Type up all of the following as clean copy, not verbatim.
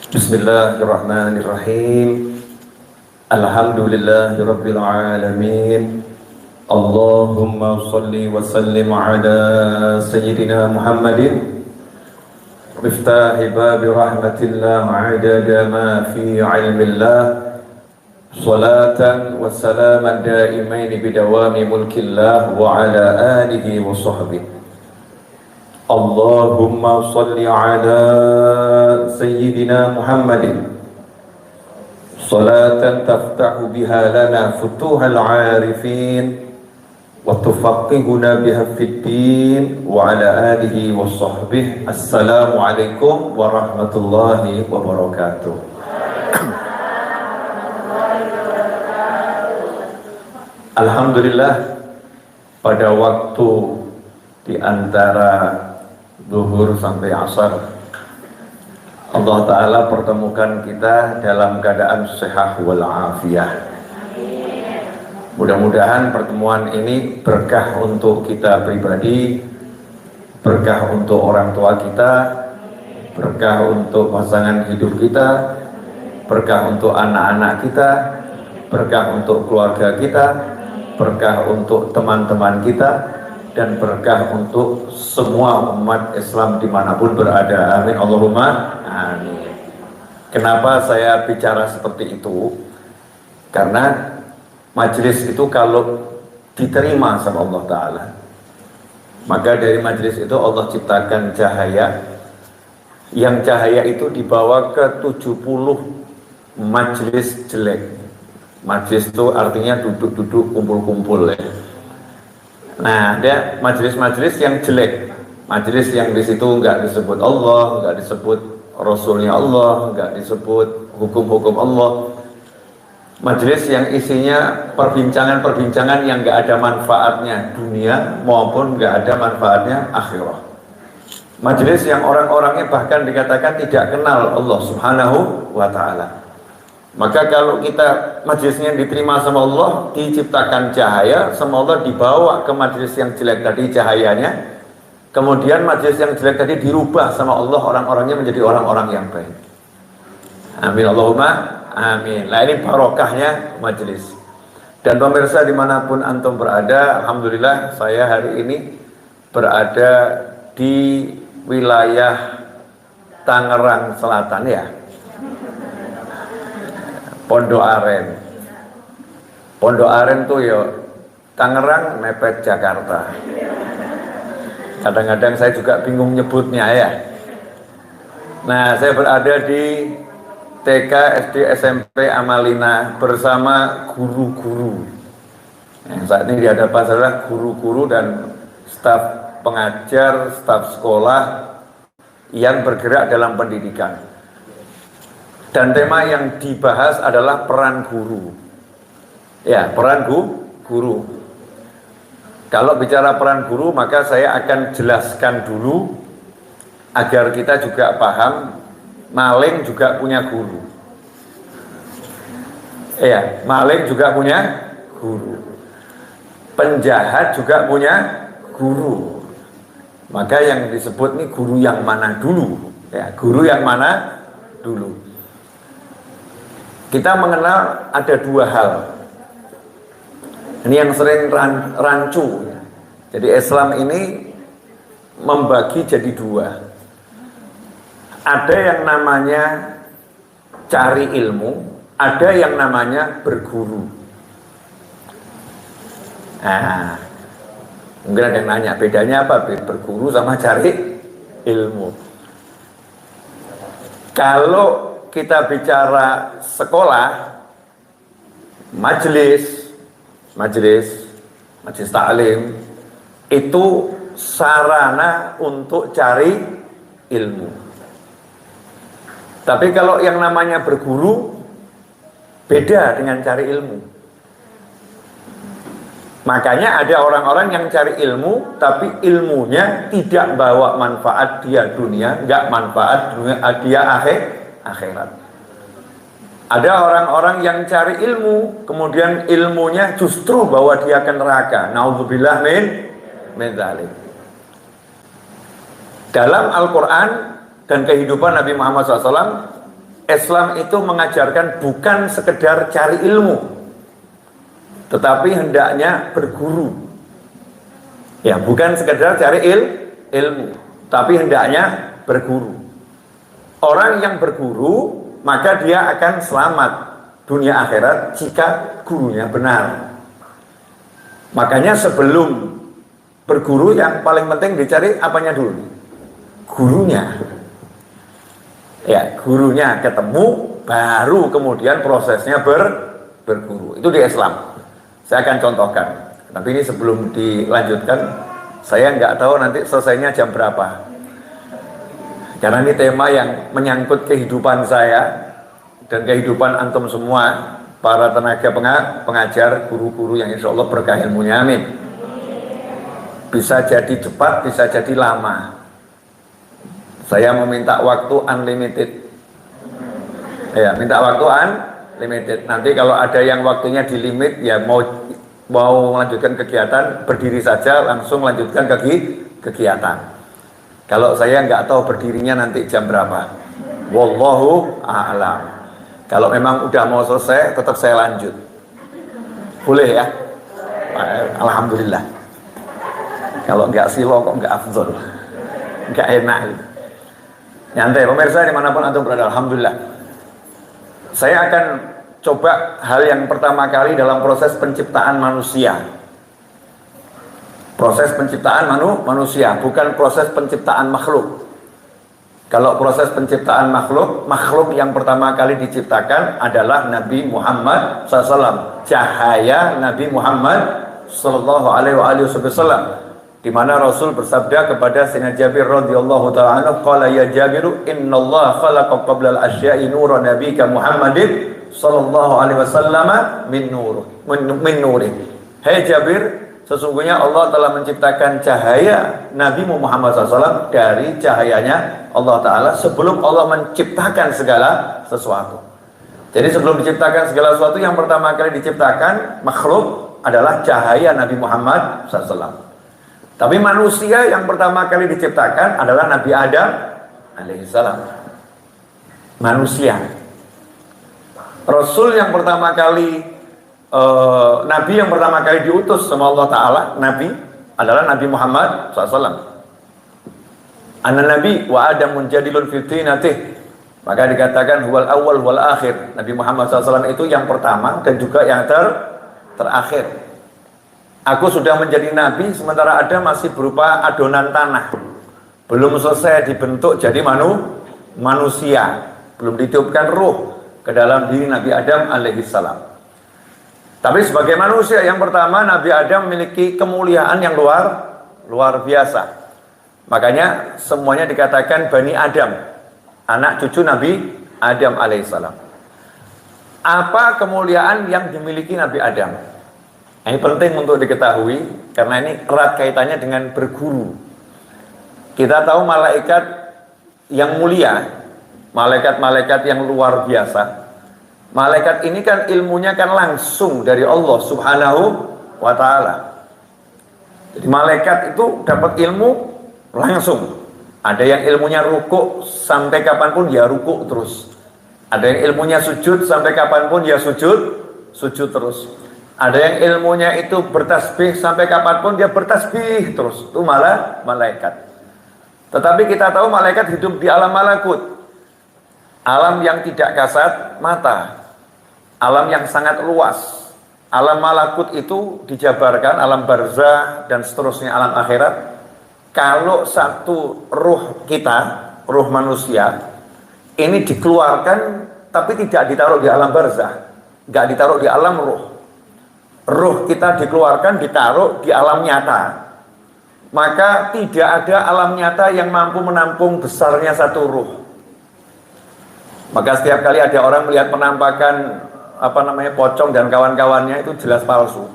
Bismillahirrahmanirrahim. Alhamdulillahirabbil alamin. Allahumma shalli wa sallim ala sayyidina Muhammadin miftahi babi rahmatillah adada ma fi ilmillah salatan wa salaman daimaini bidawami mulkillah wa ala alihi wa sahbihi. Allahumma salli ala sayyidina Muhammadin salatan taftahu biha lana futuhal arifin wa tufaqqihuna biha fid din wa ala alihi wa sahbihi. Assalamu alaikum warahmatullahi wabarakatuh. Alhamdulillah, pada waktu di antara zuhur sampai asar Allah Ta'ala pertemukan kita dalam keadaan sehat wal afiyah. Mudah-mudahan pertemuan ini berkah untuk kita pribadi, berkah untuk orang tua kita, berkah untuk pasangan hidup kita, berkah untuk anak-anak kita, berkah untuk keluarga kita, berkah untuk teman-teman kita, dan berkah untuk semua umat Islam dimanapun berada. Amin Allahumma amin. Kenapa saya bicara seperti itu? Karena majelis itu kalau diterima sama Allah Ta'ala, maka dari majelis itu Allah ciptakan cahaya, yang cahaya itu dibawa ke 70 majelis jelek. Majelis itu artinya duduk-duduk, kumpul-kumpul ya. Nah, ada majelis-majelis yang jelek, majelis yang di situ nggak disebut Allah, nggak disebut Rasulnya Allah, nggak disebut hukum-hukum Allah. Majelis yang isinya perbincangan-perbincangan yang nggak ada manfaatnya dunia maupun nggak ada manfaatnya akhirah. Majelis yang orang-orangnya bahkan dikatakan tidak kenal Allah Subhanahu wa Ta'ala. Maka kalau kita majelisnya diterima sama Allah, diciptakan cahaya sama Allah, dibawa ke majelis yang jelek tadi cahayanya, kemudian majelis yang jelek tadi dirubah sama Allah, orang-orangnya menjadi orang-orang yang baik. Amin Allahumma amin. Nah, ini barokahnya majelis. Dan pemirsa dimanapun antum berada, alhamdulillah saya hari ini berada di wilayah Tangerang Selatan ya, Pondok Aren. Pondok Aren tuh ya Tangerang mepet Jakarta. Kadang-kadang saya juga bingung nyebutnya ya. Nah, saya berada di TK, SD, SMP Amalina bersama guru-guru. Yang saat ini di hadapan saya adalah guru-guru dan staf pengajar, staf sekolah yang bergerak dalam pendidikan. Dan tema yang dibahas adalah peran guru. Ya, peran guru. Kalau bicara peran guru, maka saya akan jelaskan dulu agar kita juga paham, maling juga punya guru. Ya, maling juga punya guru. Penjahat juga punya guru. Maka yang disebut ini guru yang mana dulu? Ya, guru yang mana dulu? Kita mengenal ada dua hal. Ini yang sering rancu. Jadi Islam ini membagi jadi dua. Ada yang namanya cari ilmu, ada yang namanya berguru. Nah, mungkin ada yang nanya, bedanya apa berguru sama cari ilmu? Kalau kita bicara sekolah, majelis taklim itu sarana untuk cari ilmu. Tapi kalau yang namanya berguru beda dengan cari ilmu. Makanya ada orang-orang yang cari ilmu tapi ilmunya tidak bawa manfaat dia dunia, enggak manfaat dunia, dia akhirat. Ada orang-orang yang cari ilmu, kemudian ilmunya justru bawa dia ke neraka. Naudzubillah min dzalik. Dalam Al-Quran dan kehidupan Nabi Muhammad SAW Islam itu mengajarkan bukan sekedar cari ilmu, tetapi hendaknya berguru. Ya, bukan sekedar cari ilmu, tapi hendaknya berguru. Orang yang berguru, maka dia akan selamat dunia akhirat jika gurunya benar. Makanya sebelum berguru yang paling penting dicari apanya dulu? Gurunya. Ya, gurunya ketemu, baru kemudian prosesnya berguru. Itu di Islam. Saya akan contohkan. Tapi ini sebelum dilanjutkan, saya nggak tahu nanti selesainya jam berapa. Karena ini tema yang menyangkut kehidupan saya dan kehidupan antum semua, para tenaga pengajar, guru-guru yang insya Allah berkah ilmunya, amin. Bisa jadi cepat, bisa jadi lama. Saya meminta waktu unlimited. Ya, minta waktu unlimited. Nanti kalau ada yang waktunya di limit, ya mau melanjutkan kegiatan, berdiri saja langsung lanjutkan kegiatan. Kalau saya nggak tahu berdirinya nanti jam berapa. Wallahu a'lam. Kalau memang udah mau selesai, tetap saya lanjut. Boleh ya? Alhamdulillah. Kalau nggak silo kok nggak afdol, nggak enak. Nyantai pemirsa dimanapun antum berada, alhamdulillah. Saya akan coba hal yang pertama kali dalam proses penciptaan manusia. Proses penciptaan manusia, bukan proses penciptaan makhluk. Kalau proses penciptaan makhluk yang pertama kali diciptakan adalah Nabi Muhammad SAW. Cahaya Nabi Muhammad Sallallahu Alaihi Wasallam. Di mana Rasul bersabda kepada Sayyidina Jabir radhiyallahu ta'ala anhu, qala ya Jabiru innallaha khalaqa qabla al-asya'i nura nabika Muhammadin sallallahu alaihi wasallam min nurih. Hai Jabir, sesungguhnya Allah telah menciptakan cahaya Nabi Muhammad SAW dari cahayanya Allah Ta'ala sebelum Allah menciptakan segala sesuatu. Jadi sebelum diciptakan segala sesuatu, yang pertama kali diciptakan makhluk adalah cahaya Nabi Muhammad SAW. Tapi manusia yang pertama kali diciptakan adalah Nabi Adam alaihissalam. Manusia. Rasul yang pertama kali, Nabi yang pertama kali diutus sama Allah Ta'ala, Nabi adalah Nabi Muhammad SAW. Ana Nabi wa Adam munjadilun fitinatih. Maka dikatakan huwal awal wal akhir. Nabi Muhammad SAW itu yang pertama dan juga yang terakhir. Aku sudah menjadi nabi sementara Adam masih berupa adonan tanah, belum selesai dibentuk jadi manusia, belum ditiupkan ruh ke dalam diri Nabi Adam alaihissalam. Tapi sebagai manusia yang pertama, Nabi Adam memiliki kemuliaan yang luar biasa. Makanya semuanya dikatakan Bani Adam, anak cucu Nabi Adam alaihissalam. Apa kemuliaan yang dimiliki Nabi Adam? Ini penting untuk diketahui karena ini erat kaitannya dengan berguru. Kita tahu malaikat yang mulia, malaikat-malaikat yang luar biasa. Malaikat ini kan ilmunya kan langsung dari Allah Subhanahu wa Ta'ala. Jadi malaikat itu dapat ilmu langsung. Ada yang ilmunya rukuk sampai kapanpun ya rukuk terus. Ada yang ilmunya sujud sampai kapanpun ya sujud terus. Ada yang ilmunya itu bertasbih sampai kapanpun dia bertasbih terus. Itu malah malaikat. Tetapi kita tahu malaikat hidup di alam malakut, alam yang tidak kasat mata, alam yang sangat luas. Alam malakut itu dijabarkan alam barzah dan seterusnya alam akhirat. Kalau satu ruh kita, ruh manusia ini dikeluarkan tapi tidak ditaruh di alam barzah, nggak ditaruh di alam ruh. Ruh kita dikeluarkan, ditaruh di alam nyata. Maka tidak ada alam nyata yang mampu menampung besarnya satu ruh. Maka setiap kali ada orang melihat penampakan pocong dan kawan-kawannya, itu jelas palsu.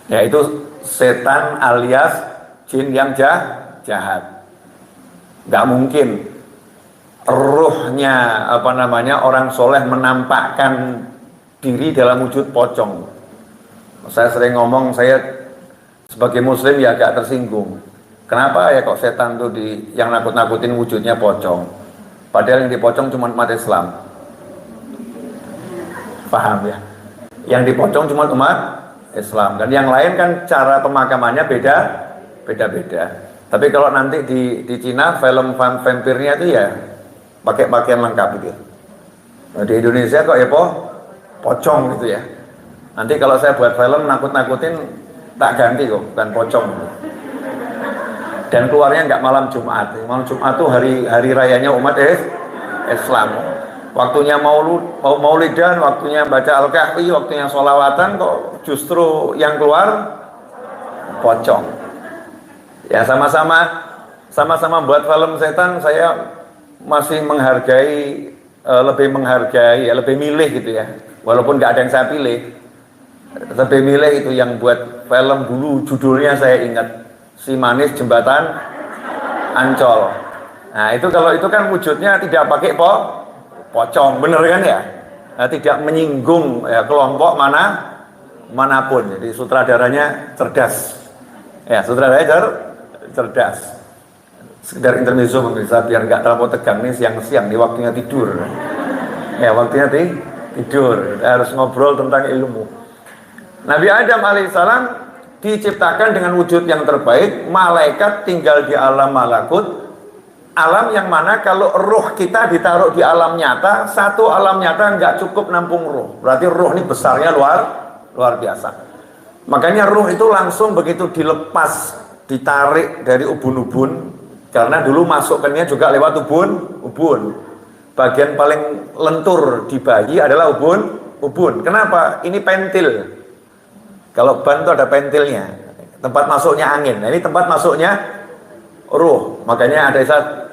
Yaitu setan alias jin yang jahat. Gak mungkin ruhnya orang soleh menampakkan diri dalam wujud pocong. Saya sering ngomong, saya sebagai muslim ya agak tersinggung. Kenapa ya kok setan tuh yang nakut-nakutin wujudnya pocong? Padahal yang dipocong cuma umat Islam. Paham ya? Yang dipocong cuma umat Islam. Dan yang lain kan cara pemakamannya beda-beda. Tapi kalau nanti di Cina film vampirnya itu ya pakai pakaian lengkap gitu. Nah, di Indonesia kok ya pocong gitu ya. Nanti kalau saya buat film nakut-nakutin tak ganti kok, bukan pocong gitu. Dan keluarnya nggak malam Jumat. Malam Jumat tuh hari rayanya umat Islam. Waktunya maulidan, waktunya baca Al-Kahfi, waktunya sholawatan, kok justru yang keluar pocong. Ya sama-sama buat film setan, saya masih menghargai, lebih milih gitu ya. Walaupun nggak ada yang saya pilih, lebih milih itu yang buat film dulu, judulnya saya ingat, Si Manis Jembatan Ancol. Nah itu kalau itu kan wujudnya tidak pakai pocong, bener kan ya? Nah, tidak menyinggung ya, kelompok manapun. Jadi sutradaranya cerdas. Ya, sutradaranya cerdas. Sekedar intermezzo pemirsa biar nggak terlalu tegang nih siang-siang nih waktunya tidur. Ya, waktunya tidur. Kita harus ngobrol tentang ilmu. Nabi Adam alaihissalam diciptakan dengan wujud yang terbaik. Malaikat tinggal di alam malakut. Alam yang mana kalau ruh kita ditaruh di alam nyata, satu alam nyata nggak cukup nampung ruh. Berarti ruh ini besarnya luar biasa. Makanya ruh itu langsung begitu dilepas, ditarik dari ubun-ubun. Karena dulu masukkannya juga lewat ubun. Bagian paling lentur di bayi adalah ubun. Kenapa? Ini pentil. Kalau ban itu ada pentilnya, tempat masuknya angin. Nah, ini tempat masuknya ruh. Makanya ada istilah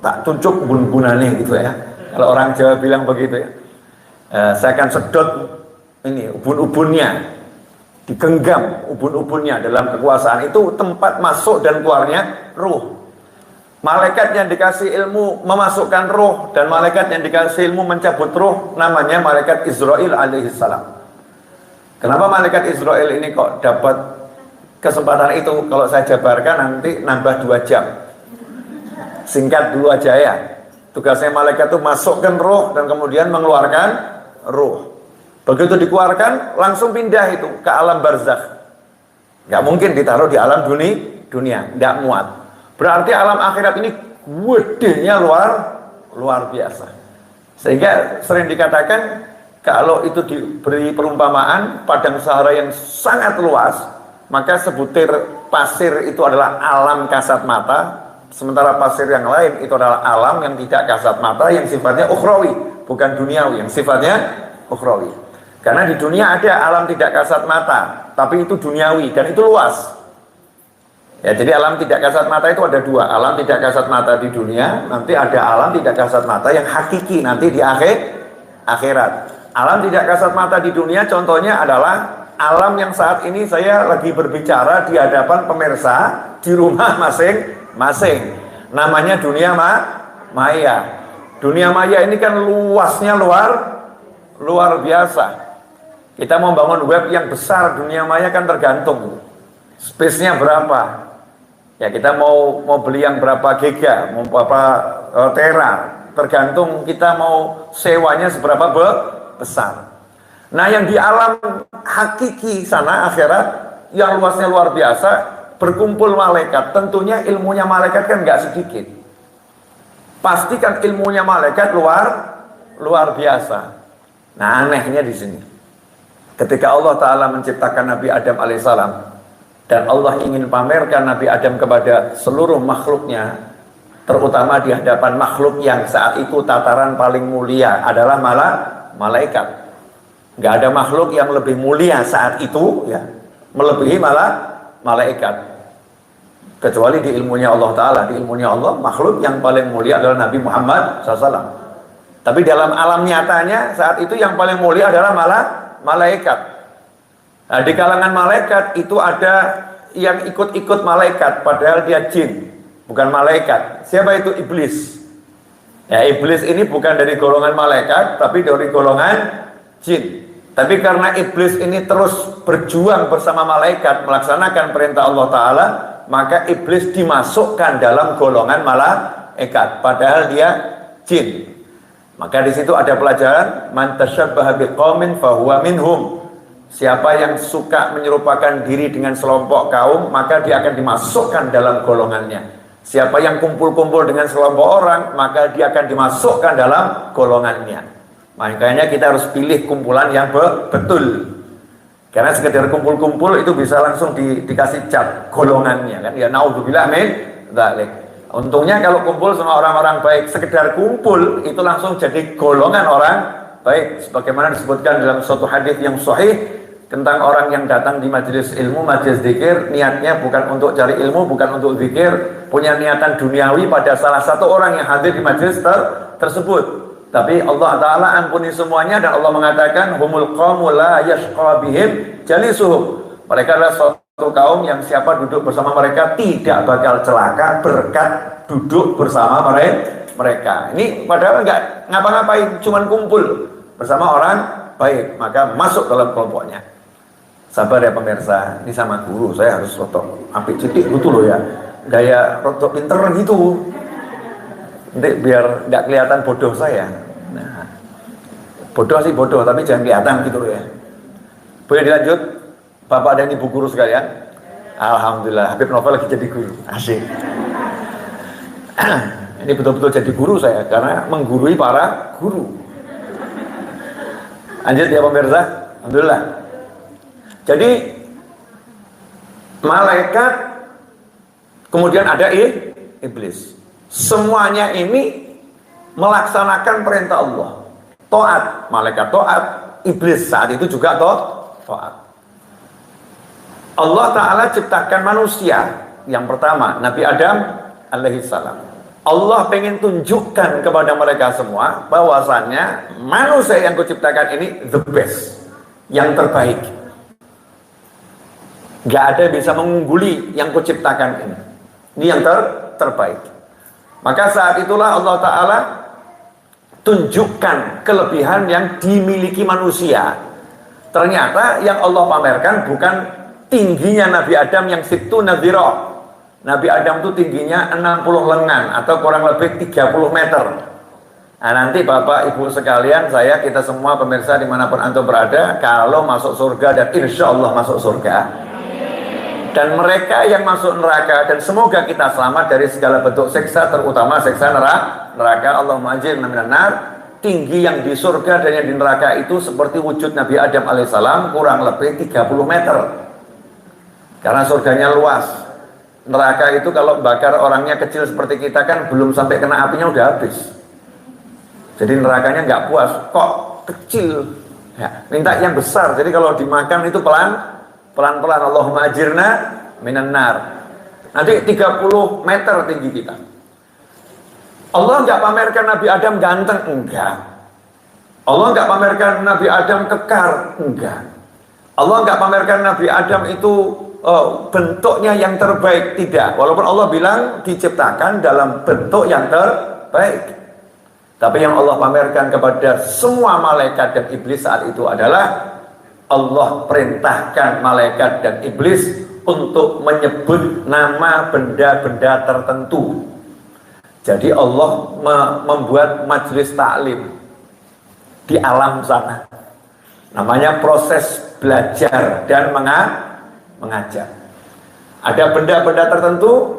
tak tunjuk bun-bunane gitu ya. Kalau orang Jawa bilang begitu ya. Saya akan sedot ini ubun-ubunnya, digenggam ubun-ubunnya dalam kekuasaan. Itu tempat masuk dan keluarnya ruh. Malaikat yang dikasih ilmu memasukkan ruh dan malaikat yang dikasih ilmu mencabut ruh namanya malaikat Israil alaihissalam. Kenapa malaikat Israil ini kok dapat kesempatan itu? Kalau saya jabarkan nanti nambah 2 jam. Singkat dulu aja ya. Tugasnya malaikat itu masukkan ruh dan kemudian mengeluarkan ruh. Begitu dikeluarkan langsung pindah itu ke alam barzakh. Nggak mungkin ditaruh di alam dunia, nggak muat. Berarti alam akhirat ini gedenya luar biasa. Sehingga sering dikatakan kalau itu diberi perumpamaan padang sahara yang sangat luas, maka sebutir pasir itu adalah alam kasat mata. Sementara pasir yang lain itu adalah alam yang tidak kasat mata, yang sifatnya ukhrawi, bukan duniawi, yang sifatnya ukhrawi. Karena di dunia ada alam tidak kasat mata, tapi itu duniawi dan itu luas. Ya, jadi alam tidak kasat mata itu ada 2. Alam tidak kasat mata di dunia, nanti ada alam tidak kasat mata yang hakiki nanti di akhirat. Alam tidak kasat mata di dunia contohnya adalah alam yang saat ini saya lagi berbicara di hadapan pemirsa di rumah masing-masing. Namanya dunia maya. Dunia maya ini kan luasnya luar biasa. Kita mau bangun web yang besar, dunia maya kan tergantung space-nya berapa. Ya kita mau beli yang berapa giga, mau berapa tera, tergantung kita mau sewanya seberapa besar. Nah yang di alam hakiki sana akhirat yang luasnya luar biasa, berkumpul malaikat. Tentunya ilmunya malaikat kan nggak sedikit. Pastikan ilmunya malaikat luar biasa. Nah anehnya di sini, ketika Allah Taala menciptakan Nabi Adam alaihissalam dan Allah ingin pamerkan Nabi Adam kepada seluruh makhluknya, terutama di hadapan makhluk yang saat itu tataran paling mulia adalah malaikat. Nggak ada makhluk yang lebih mulia saat itu ya, melebihi malaikat. Kecuali di ilmunya Allah Ta'ala. Di ilmunya Allah, makhluk yang paling mulia adalah Nabi Muhammad SAW. Tapi dalam alam nyatanya saat itu yang paling mulia adalah malaikat. Nah, di kalangan malaikat itu ada yang ikut-ikut malaikat padahal dia jin, bukan malaikat. Siapa itu? Iblis. Ya, iblis ini bukan dari golongan malaikat tapi dari golongan jin. Tapi karena iblis ini terus berjuang bersama malaikat melaksanakan perintah Allah Ta'ala, maka iblis dimasukkan dalam golongan malaikat padahal dia jin. Maka di situ ada pelajaran man tasyabbaha biqaumin fahuwa minhum. Siapa yang suka menyerupakan diri dengan sekelompok kaum, maka dia akan dimasukkan dalam golongannya. Siapa yang kumpul-kumpul dengan sekelompok orang, maka dia akan dimasukkan dalam golongannya. Makanya kita harus pilih kumpulan yang betul. Karena sekedar kumpul-kumpul itu bisa langsung dikasih cap golongannya kan. Ya naudzubillah min dzalik. Untungnya kalau kumpul sama orang-orang baik, sekedar kumpul itu langsung jadi golongan orang baik. Sebagaimana disebutkan dalam suatu hadis yang sahih tentang orang yang datang di majelis ilmu, majelis zikir, niatnya bukan untuk cari ilmu, bukan untuk zikir, punya niatan duniawi pada salah satu orang yang hadir di majelis tersebut. Tapi Allah Ta'ala ampuni semuanya dan Allah mengatakan humul qawmu la yashqa bihim jalisuhum. Mereka adalah suatu kaum yang siapa duduk bersama mereka tidak bakal celaka berkat duduk bersama mereka. Ini padahal nggak ngapa-ngapain, cuman kumpul bersama orang baik, maka masuk dalam kelompoknya. Sabar ya pemirsa, ini sama guru saya harus rotok apik cilik gitu loh ya, gaya rotok pinter gitu. Nanti biar nggak kelihatan bodoh saya. Nah, bodoh sih bodoh, tapi jangan kelihatan gitu loh ya. Boleh dilanjut, Bapak dan Ibu guru sekalian. Alhamdulillah, Habib Novel lagi jadi guru, asik. Ini betul-betul jadi guru saya, karena menggurui para guru. Lanjut ya pemirsa, alhamdulillah. Jadi malaikat, kemudian ada iblis. Semuanya ini melaksanakan perintah Allah. Taat, malaikat taat, iblis saat itu juga taat. Allah Ta'ala ciptakan manusia. Yang pertama, Nabi Adam alaihissalam. Allah pengen tunjukkan kepada mereka semua bahwasannya manusia yang kuciptakan ini the best, yang terbaik. Gak ada yang bisa mengungguli yang kuciptakan ini. Ini yang terbaik. Maka saat itulah Allah Ta'ala tunjukkan kelebihan yang dimiliki manusia. Ternyata yang Allah pamerkan bukan tingginya Nabi Adam yang situ nadhira. Nabi Adam itu tingginya 60 lengan atau kurang lebih 30 meter. Nah, nanti Bapak Ibu sekalian, kita semua pemirsa dimanapun antum berada, kalau masuk surga dan insya Allah masuk surga, dan mereka yang masuk neraka, dan semoga kita selamat dari segala bentuk siksa, terutama siksa neraka. Allahumma ajirna minan nar. Tinggi yang di surga dan yang di neraka itu seperti wujud Nabi Adam alaihissalam, kurang lebih 30 meter. Karena surganya luas. Neraka itu kalau bakar orangnya kecil seperti kita kan belum sampai kena apinya udah habis. Jadi nerakanya nggak puas, kok kecil, ya, minta yang besar. Jadi kalau dimakan itu pelan-pelan. Allahumma ajirna minan nar. Nanti 30 meter tinggi kita. Allah nggak pamerkan Nabi Adam ganteng, enggak. Allah nggak pamerkan Nabi Adam kekar, enggak. Allah nggak pamerkan Nabi Adam itu bentuknya yang terbaik, tidak. Walaupun Allah bilang diciptakan dalam bentuk yang terbaik, tapi yang Allah pamerkan kepada semua malaikat dan iblis saat itu adalah Allah perintahkan malaikat dan iblis untuk menyebut nama benda-benda tertentu. Jadi Allah membuat majelis taklim di alam sana. Namanya proses belajar dan mengajar. Ada benda-benda tertentu,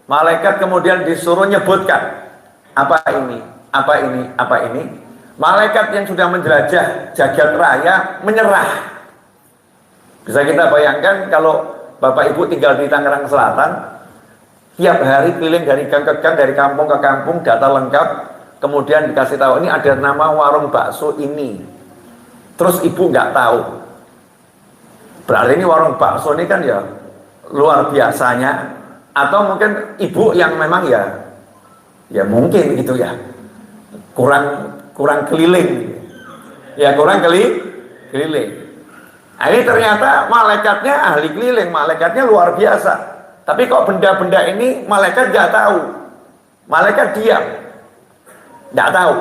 malaikat kemudian disuruh nyebutkan apa ini, apa ini, apa ini. Malaikat yang sudah menjelajah jagat raya menyerah. Bisa kita bayangkan kalau Bapak Ibu tinggal di Tangerang Selatan, tiap hari keliling dari gang ke gang, dari kampung ke kampung, data lengkap, kemudian dikasih tahu ini ada nama warung bakso ini. Terus Ibu nggak tahu. Berarti ini warung bakso ini kan ya luar biasanya, atau mungkin ibu yang memang ya mungkin gitu ya kurang keliling, ya kurang keliling. Nah, ini ternyata malaikatnya ahli keliling, malaikatnya luar biasa. Tapi kok benda-benda ini malaikat nggak tahu, malaikat diam, nggak tahu.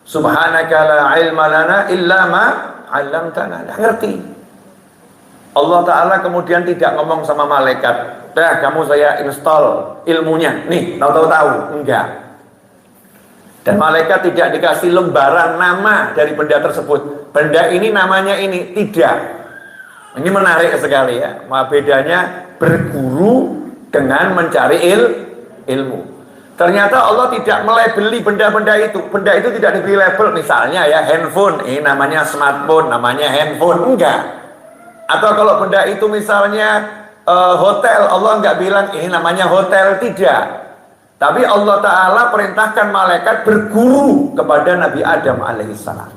Subhanaka la ilma lana illa ma 'allamtana, nggak ngerti. Allah Ta'ala kemudian tidak ngomong sama malaikat, dah kamu saya install ilmunya, nih tahu-tahu, enggak. Dan malaikat tidak dikasih lembaran nama dari benda tersebut. Benda ini namanya ini, tidak. Ini menarik sekali ya. Bedanya berguru dengan mencari ilmu. Ternyata Allah tidak melabeli benda-benda itu. Benda itu tidak diberi label. Misalnya ya handphone, ini namanya smartphone, namanya handphone. Enggak. Atau kalau benda itu misalnya hotel, Allah enggak bilang ini namanya hotel, tidak. Tapi Allah Ta'ala perintahkan malaikat berguru kepada Nabi Adam alaihissalam.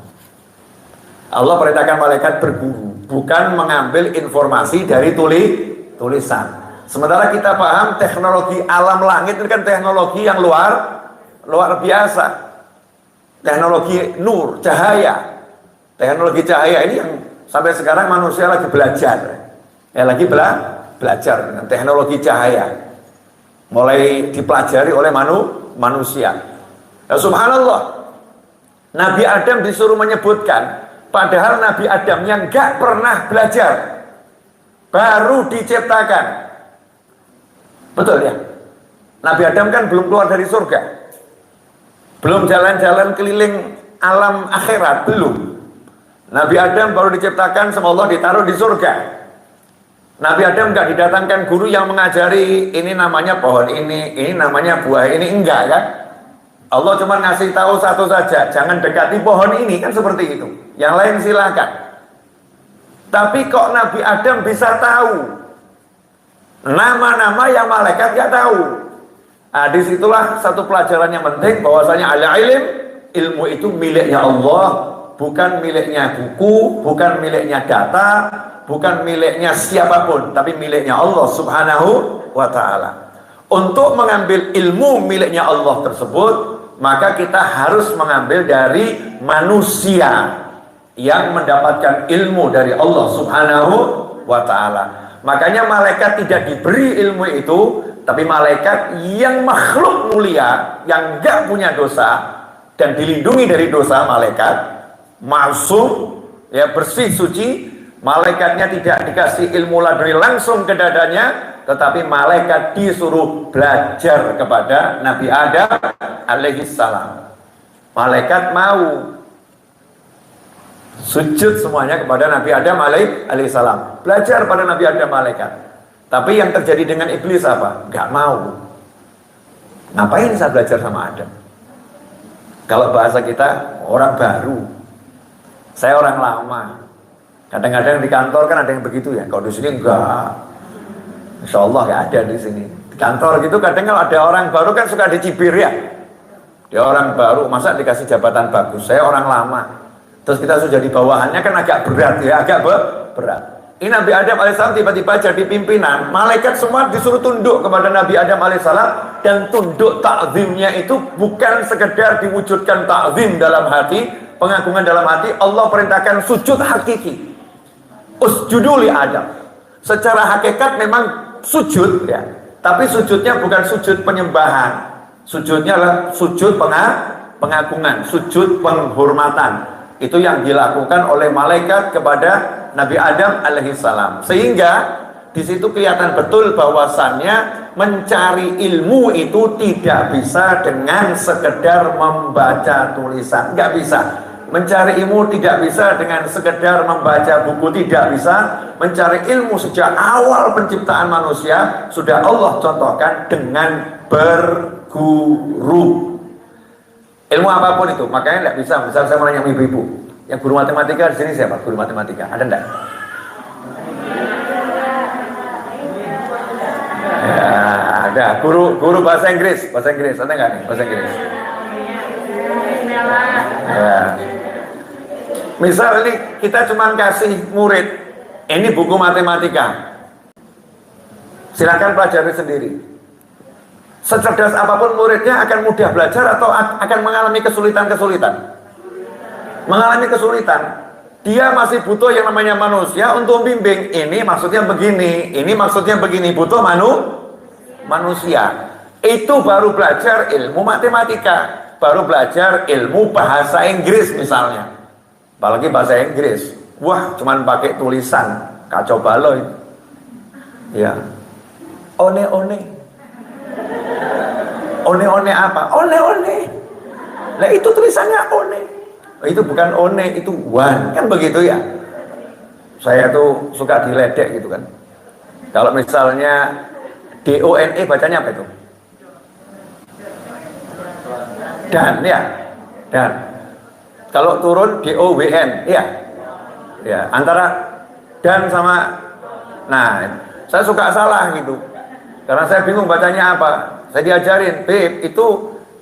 Allah perintahkan malaikat berguru, bukan mengambil informasi dari tulisan. Sementara kita paham teknologi alam langit itu kan teknologi yang luar biasa. Teknologi nur, cahaya. Teknologi cahaya ini yang sampai sekarang manusia lagi belajar. Lagi belajar dengan teknologi cahaya. Mulai dipelajari oleh manusia. Ya, subhanallah, Nabi Adam disuruh menyebutkan, padahal Nabi Adam yang gak pernah belajar, baru diciptakan. Betul ya? Nabi Adam kan belum keluar dari surga, belum jalan-jalan keliling alam akhirat, belum. Nabi Adam baru diciptakan sama Allah, ditaruh di surga. Nabi Adam nggak didatangkan guru yang mengajari ini namanya pohon ini namanya buah ini, enggak kan? Allah cuma ngasih tahu satu saja, jangan dekati pohon ini, kan seperti itu. Yang lain silakan. Tapi kok Nabi Adam bisa tahu nama-nama yang malaikat nggak tahu? Nah, disitulah satu pelajaran yang penting, bahwasanya ilmu itu miliknya Allah, bukan miliknya buku, bukan miliknya data, bukan miliknya siapapun, tapi miliknya Allah Subhanahu wa Ta'ala. Untuk mengambil ilmu miliknya Allah tersebut, maka kita harus mengambil dari manusia yang mendapatkan ilmu dari Allah Subhanahu wa Ta'ala. Makanya malaikat tidak diberi ilmu itu, tapi malaikat yang makhluk mulia, yang gak punya dosa dan dilindungi dari dosa, malaikat maksum, ya, bersih, suci. Malaikatnya tidak dikasih ilmu laduni langsung ke dadanya, tetapi malaikat disuruh belajar kepada Nabi Adam alaihissalam. Malaikat mau sujud semuanya kepada Nabi Adam alaihissalam, belajar pada Nabi Adam malaikat. Tapi yang terjadi dengan iblis apa? Gak mau. Ngapain saya belajar sama Adam? Kalau bahasa kita, orang baru, saya orang lama. Kadang-kadang di kantor kan ada yang begitu ya. Kalau di sini enggak. Insya Allah enggak ada di sini. Di kantor gitu kadang kalau ada orang baru kan suka dicibir ya. Dia orang baru, masa dikasih jabatan bagus. Saya orang lama. Terus kita sudah di bawahannya kan agak berat ya, agak berat. Ini Nabi Adam alaihissalam tiba-tiba jadi pimpinan. Malaikat semua disuruh tunduk kepada Nabi Adam alaihissalam. Dan tunduk ta'zimnya itu bukan sekedar diwujudkan ta'zim dalam hati, pengagungan dalam hati. Allah perintahkan sujud hakiki. Usjudu li Adam. Secara hakikat memang sujud ya, tapi sujudnya bukan sujud penyembahan. Sujudnya adalah sujud pengagungan, sujud penghormatan. Itu yang dilakukan oleh malaikat kepada Nabi Adam alaihissalam. Sehingga di situ kelihatan betul bahwasannya mencari ilmu itu tidak bisa dengan sekedar membaca tulisan, nggak bisa. Mencari ilmu tidak bisa dengan sekedar membaca buku, tidak bisa. Mencari ilmu sejak awal penciptaan manusia sudah Allah contohkan dengan berguru. Ilmu apapun itu, makanya tidak bisa. Misal saya mau nanya ibu-ibu, yang guru matematika di sini siapa? Guru matematika ada enggak? Ya, ada. Guru bahasa Inggris ada nggak nih bahasa Inggris? Ya. Misal ini kita cuma kasih murid, ini buku matematika, silakan pelajari sendiri. Secerdas apapun muridnya akan mudah belajar atau akan mengalami kesulitan-kesulitan? Mengalami kesulitan. Dia masih butuh yang namanya manusia untuk membimbing. Ini maksudnya begini, ini maksudnya begini. Butuh manusia. Itu baru belajar ilmu matematika, baru belajar ilmu bahasa Inggris misalnya. Apalagi bahasa Inggris, wah cuman pakai tulisan, kacau balau itu. Ya, one apa? One. Nah itu tulisannya one. Itu bukan one, itu one. Kan begitu ya. Saya tuh suka diledek gitu kan. Kalau misalnya DONE bacanya apa itu? Dan ya. Dan. Kalau turun DOWN ya. Ya, antara dan sama, nah saya suka salah gitu karena saya bingung bacanya apa. Saya diajarin, Beb, itu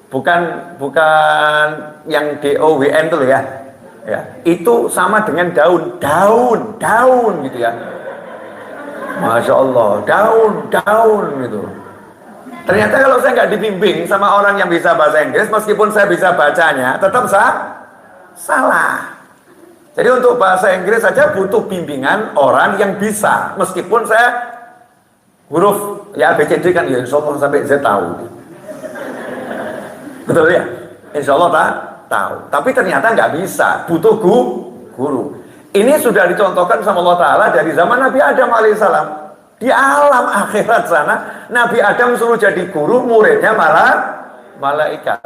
bukan yang DOWN tuh ya. Ya, itu sama dengan daun gitu ya. Masya Allah, daun gitu. Ternyata kalau saya nggak dibimbing sama orang yang bisa bahasa Inggris, meskipun saya bisa bacanya, tetap salah. Jadi untuk bahasa Inggris saja butuh bimbingan orang yang bisa. Meskipun saya huruf ya ABCD kan ya insya Allah sampai Z tahu. Betul ya? Insya Allah tahu. Tapi ternyata nggak bisa. Butuh guru. Ini sudah dicontohkan sama Allah Ta'ala dari zaman Nabi Adam alaihissalam. Di alam akhirat sana, Nabi Adam suruh jadi guru, muridnya malah malaikat.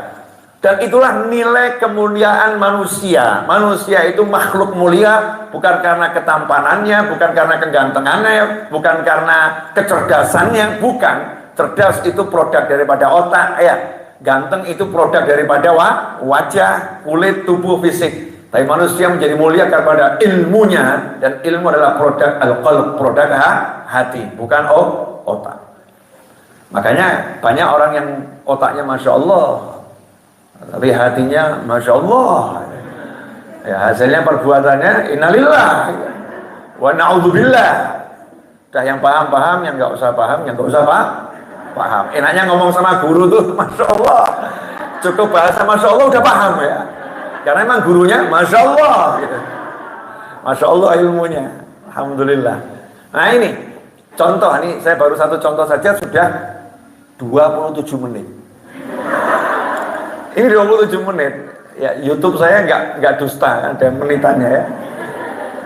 Dan itulah nilai kemuliaan manusia. Manusia itu makhluk mulia bukan karena ketampanannya, bukan karena kegantengannya, bukan karena kecerdasannya, bukan. Cerdas itu produk daripada otak, ya. Ganteng itu produk daripada wajah, kulit, tubuh, fisik. Tapi manusia menjadi mulia karena ilmunya, dan ilmu adalah produk al-qalb, produk hati, bukan otak. Makanya banyak orang yang otaknya Masya Allah, tapi hatinya Masya Allah. Ya, hasilnya perbuatannya innalillah wa na'udzubillah. Dah yang paham, yang nggak usah paham, yang nggak usah paham. Enaknya ngomong sama guru tuh Masya Allah. Cukup bahasa Masya Allah udah paham ya. Karena emang gurunya Masya Allah gitu. Masya Allah ilmunya. Alhamdulillah. Nah ini contoh, ini saya baru satu contoh saja sudah 27 menit. Ini 27 menit. Ya, YouTube saya nggak dusta, ada menitannya ya.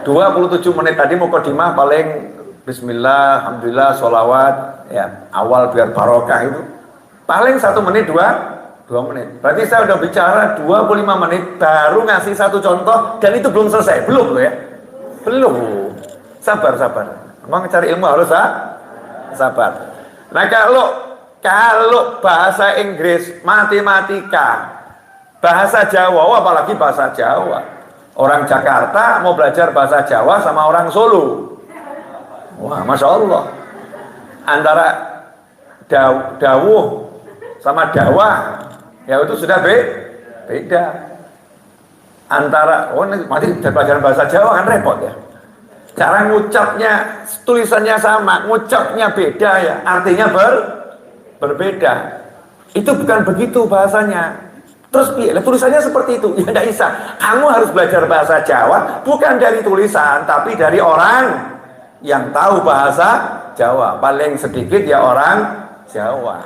27 menit tadi mukadimah paling bismillah, alhamdulillah, sholawat, ya, awal biar barokah itu. Paling 1 menit, 2 menit. Berarti saya udah bicara 25 menit baru ngasih satu contoh dan itu belum selesai. Belum loh ya. Belum. Sabar. Emang cari ilmu harus sabar. Nah kalau bahasa Inggris, matematika, bahasa Jawa, apalagi bahasa Jawa. Orang Jakarta mau belajar bahasa Jawa sama orang Solo. Wah, Masya Allah. Antara dawuh sama dakwah, ya itu sudah beda. Antara, nanti pelajaran bahasa Jawa kan repot ya. Cara ngucapnya, tulisannya sama, ngucapnya beda ya, artinya berbeda. Itu bukan begitu bahasanya. Terus tulisannya seperti itu, ya tidak bisa. Kamu harus belajar bahasa Jawa bukan dari tulisan, tapi dari orang yang tahu bahasa Jawa. Paling sedikit ya orang Jawa.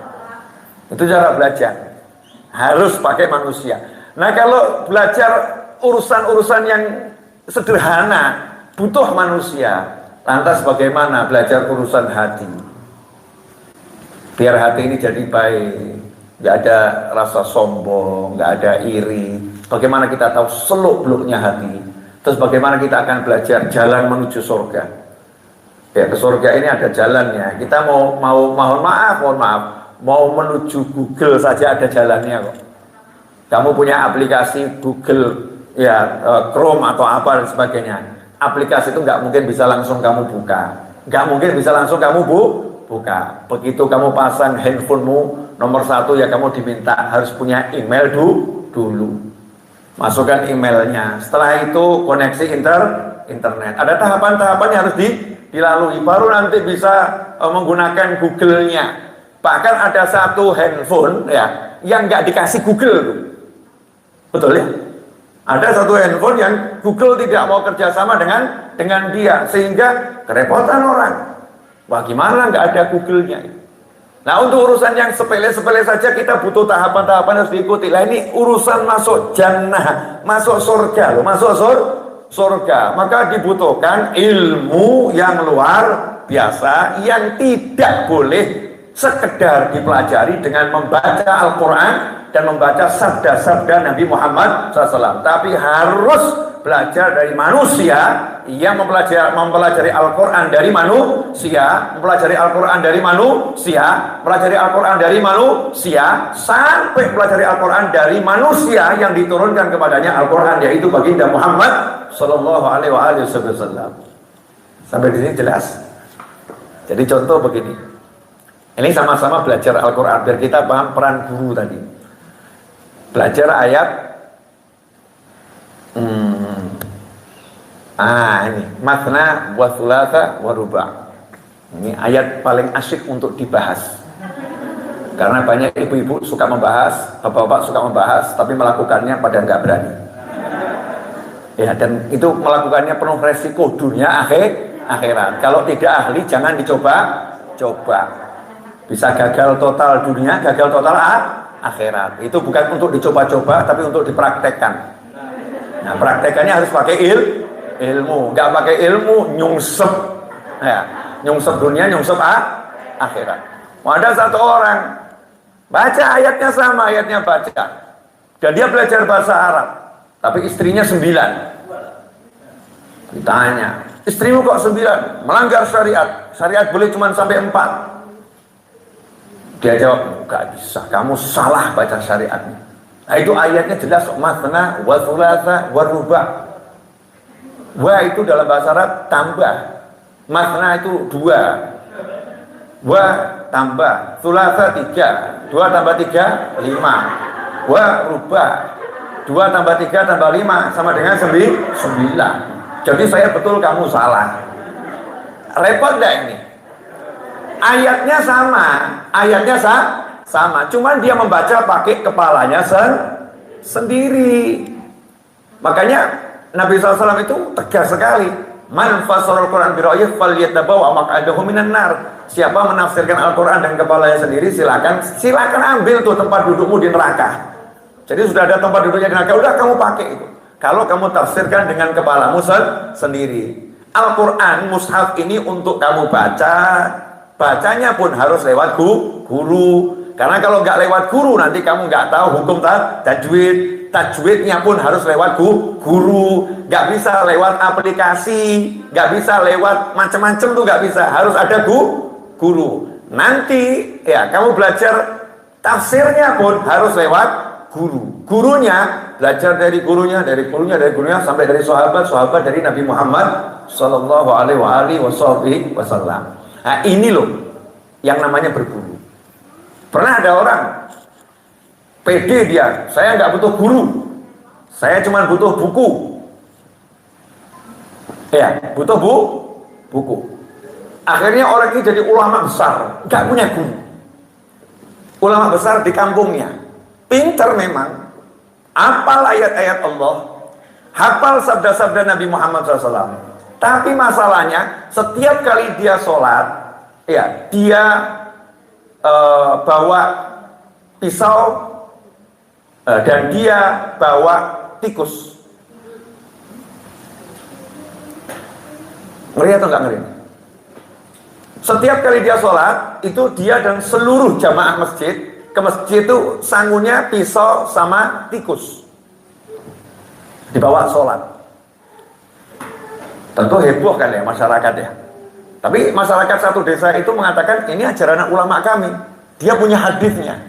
Itu cara belajar. Harus pakai manusia. Nah kalau belajar urusan-urusan yang sederhana butuh manusia. Lantas bagaimana belajar urusan hati? Biar hati ini jadi baik, nggak ada rasa sombong, nggak ada iri. Bagaimana kita tahu seluk-beluknya hati? Terus bagaimana kita akan belajar jalan menuju surga? Ya, ke surga ini ada jalannya. Kita mohon maaf, mau menuju Google saja ada jalannya kok. Kamu punya aplikasi Google, ya Chrome atau apa dan sebagainya. Aplikasi itu nggak mungkin bisa langsung kamu buka, nggak mungkin bisa langsung kamu buka. Begitu kamu pasang handphonemu nomor 1 ya kamu diminta harus punya email dulu. Masukkan emailnya. Setelah itu koneksi internet. Ada tahapan-tahapan yang harus dilalui. Baru nanti bisa menggunakan Google-nya. Bahkan ada satu handphone ya yang nggak dikasih Google. Betul ya? Ada satu handphone yang Google tidak mau kerjasama dengan dia, sehingga kerepotan orang. Wah gimana nggak ada Google-nya? Nah untuk urusan yang sepele-sepele saja kita butuh tahapan-tahapan harus diikuti. Lah ini urusan masuk jannah, masuk surga loh, masuk surga. Maka dibutuhkan ilmu yang luar biasa yang tidak boleh sekedar dipelajari dengan membaca Al-Quran dan membaca sabda-sabda Nabi Muhammad SAW. Tapi harus belajar dari manusia yang mempelajari Al-Quran dari manusia, mempelajari Al-Quran dari manusia, mempelajari Al-Quran dari manusia, sampai mempelajari Al-Quran dari manusia yang diturunkan kepadanya Al-Quran, yaitu baginda Muhammad Sallallahu Alaihi Wasallam. Sampai di sini jelas. Jadi contoh begini, ini sama-sama belajar Al-Quran biar kita paham peran guru tadi. Belajar ayat ini matna wa thulatha wa ruba'. Ini ayat paling asyik untuk dibahas. Karena banyak ibu-ibu suka membahas, bapak-bapak suka membahas, tapi melakukannya pada nggak berani. Ya, dan itu melakukannya penuh resiko dunia akhirat. Kalau tidak ahli jangan dicoba. Bisa gagal total dunia, gagal total akhirat. Itu bukan untuk dicoba-coba, tapi untuk dipraktekkan. Nah, praktekannya harus pakai ilmu. Nggak pakai ilmu, nyungsep. Ya, nyungsep dunia, nyungsep akhirat. Ada satu orang baca ayatnya sama, ayatnya baca, dan dia belajar bahasa Arab, tapi istrinya 9. Ditanya, istrimu kok 9? Melanggar syariat. Syariat boleh cuma sampai 4. Dia jawab, gak bisa, kamu salah baca syariatnya. Nah, itu ayatnya jelas, matna wa thulatha wa ruba'. Wa itu dalam bahasa Arab tambah, matna itu 2, wa tambah, thulatha 3, 2 tambah 3 5, wa ruba', 2 tambah 3 tambah 5 sama dengan 9. Jadi saya betul, kamu salah. Repot gak ini? Ayatnya sama, cuman dia membaca pakai kepalanya sendiri. Makanya Nabi SAW itu tegas sekali. Man fasarul Quran bira'yih falyatabawa maq'adahu minan nar. Siapa menafsirkan Al-Quran dengan kepalanya sendiri, silakan ambil tuh tempat dudukmu di neraka. Jadi sudah ada tempat duduknya di neraka, udah kamu pakai itu. Kalau kamu tafsirkan dengan kepalamu sendiri. Al-Quran mushaf ini untuk kamu baca. Bacanya pun harus lewat guru. Karena kalau nggak lewat guru, nanti kamu nggak tahu hukum tajwid. Tajwidnya pun harus lewat guru. Nggak bisa lewat aplikasi, nggak bisa lewat macam-macam tuh, nggak bisa. Harus ada guru. Nanti ya kamu belajar tafsirnya pun harus lewat guru. Gurunya belajar dari gurunya sampai dari sahabat dari Nabi Muhammad Sallallahu Alaihi Wasallam. Nah, ini loh yang namanya berguru. Pernah ada orang pede dia, saya nggak butuh guru, saya cuma butuh buku. Ya, butuh buku. Akhirnya orang ini jadi ulama besar, nggak punya guru. Ulama besar di kampungnya, pinter memang, hafal ayat-ayat Allah, hafal sabda-sabda Nabi Muhammad SAW. Tapi masalahnya setiap kali dia sholat, ya dia bawa pisau dan dia bawa tikus. Ngeri atau nggak ngeri? Setiap kali dia sholat, itu dia dan seluruh jamaah masjid ke masjid itu sangunya pisau sama tikus dibawa sholat. Tentu heboh kan ya masyarakat ya. Tapi masyarakat satu desa itu mengatakan ini ajaran ulama kami. Dia punya hadisnya.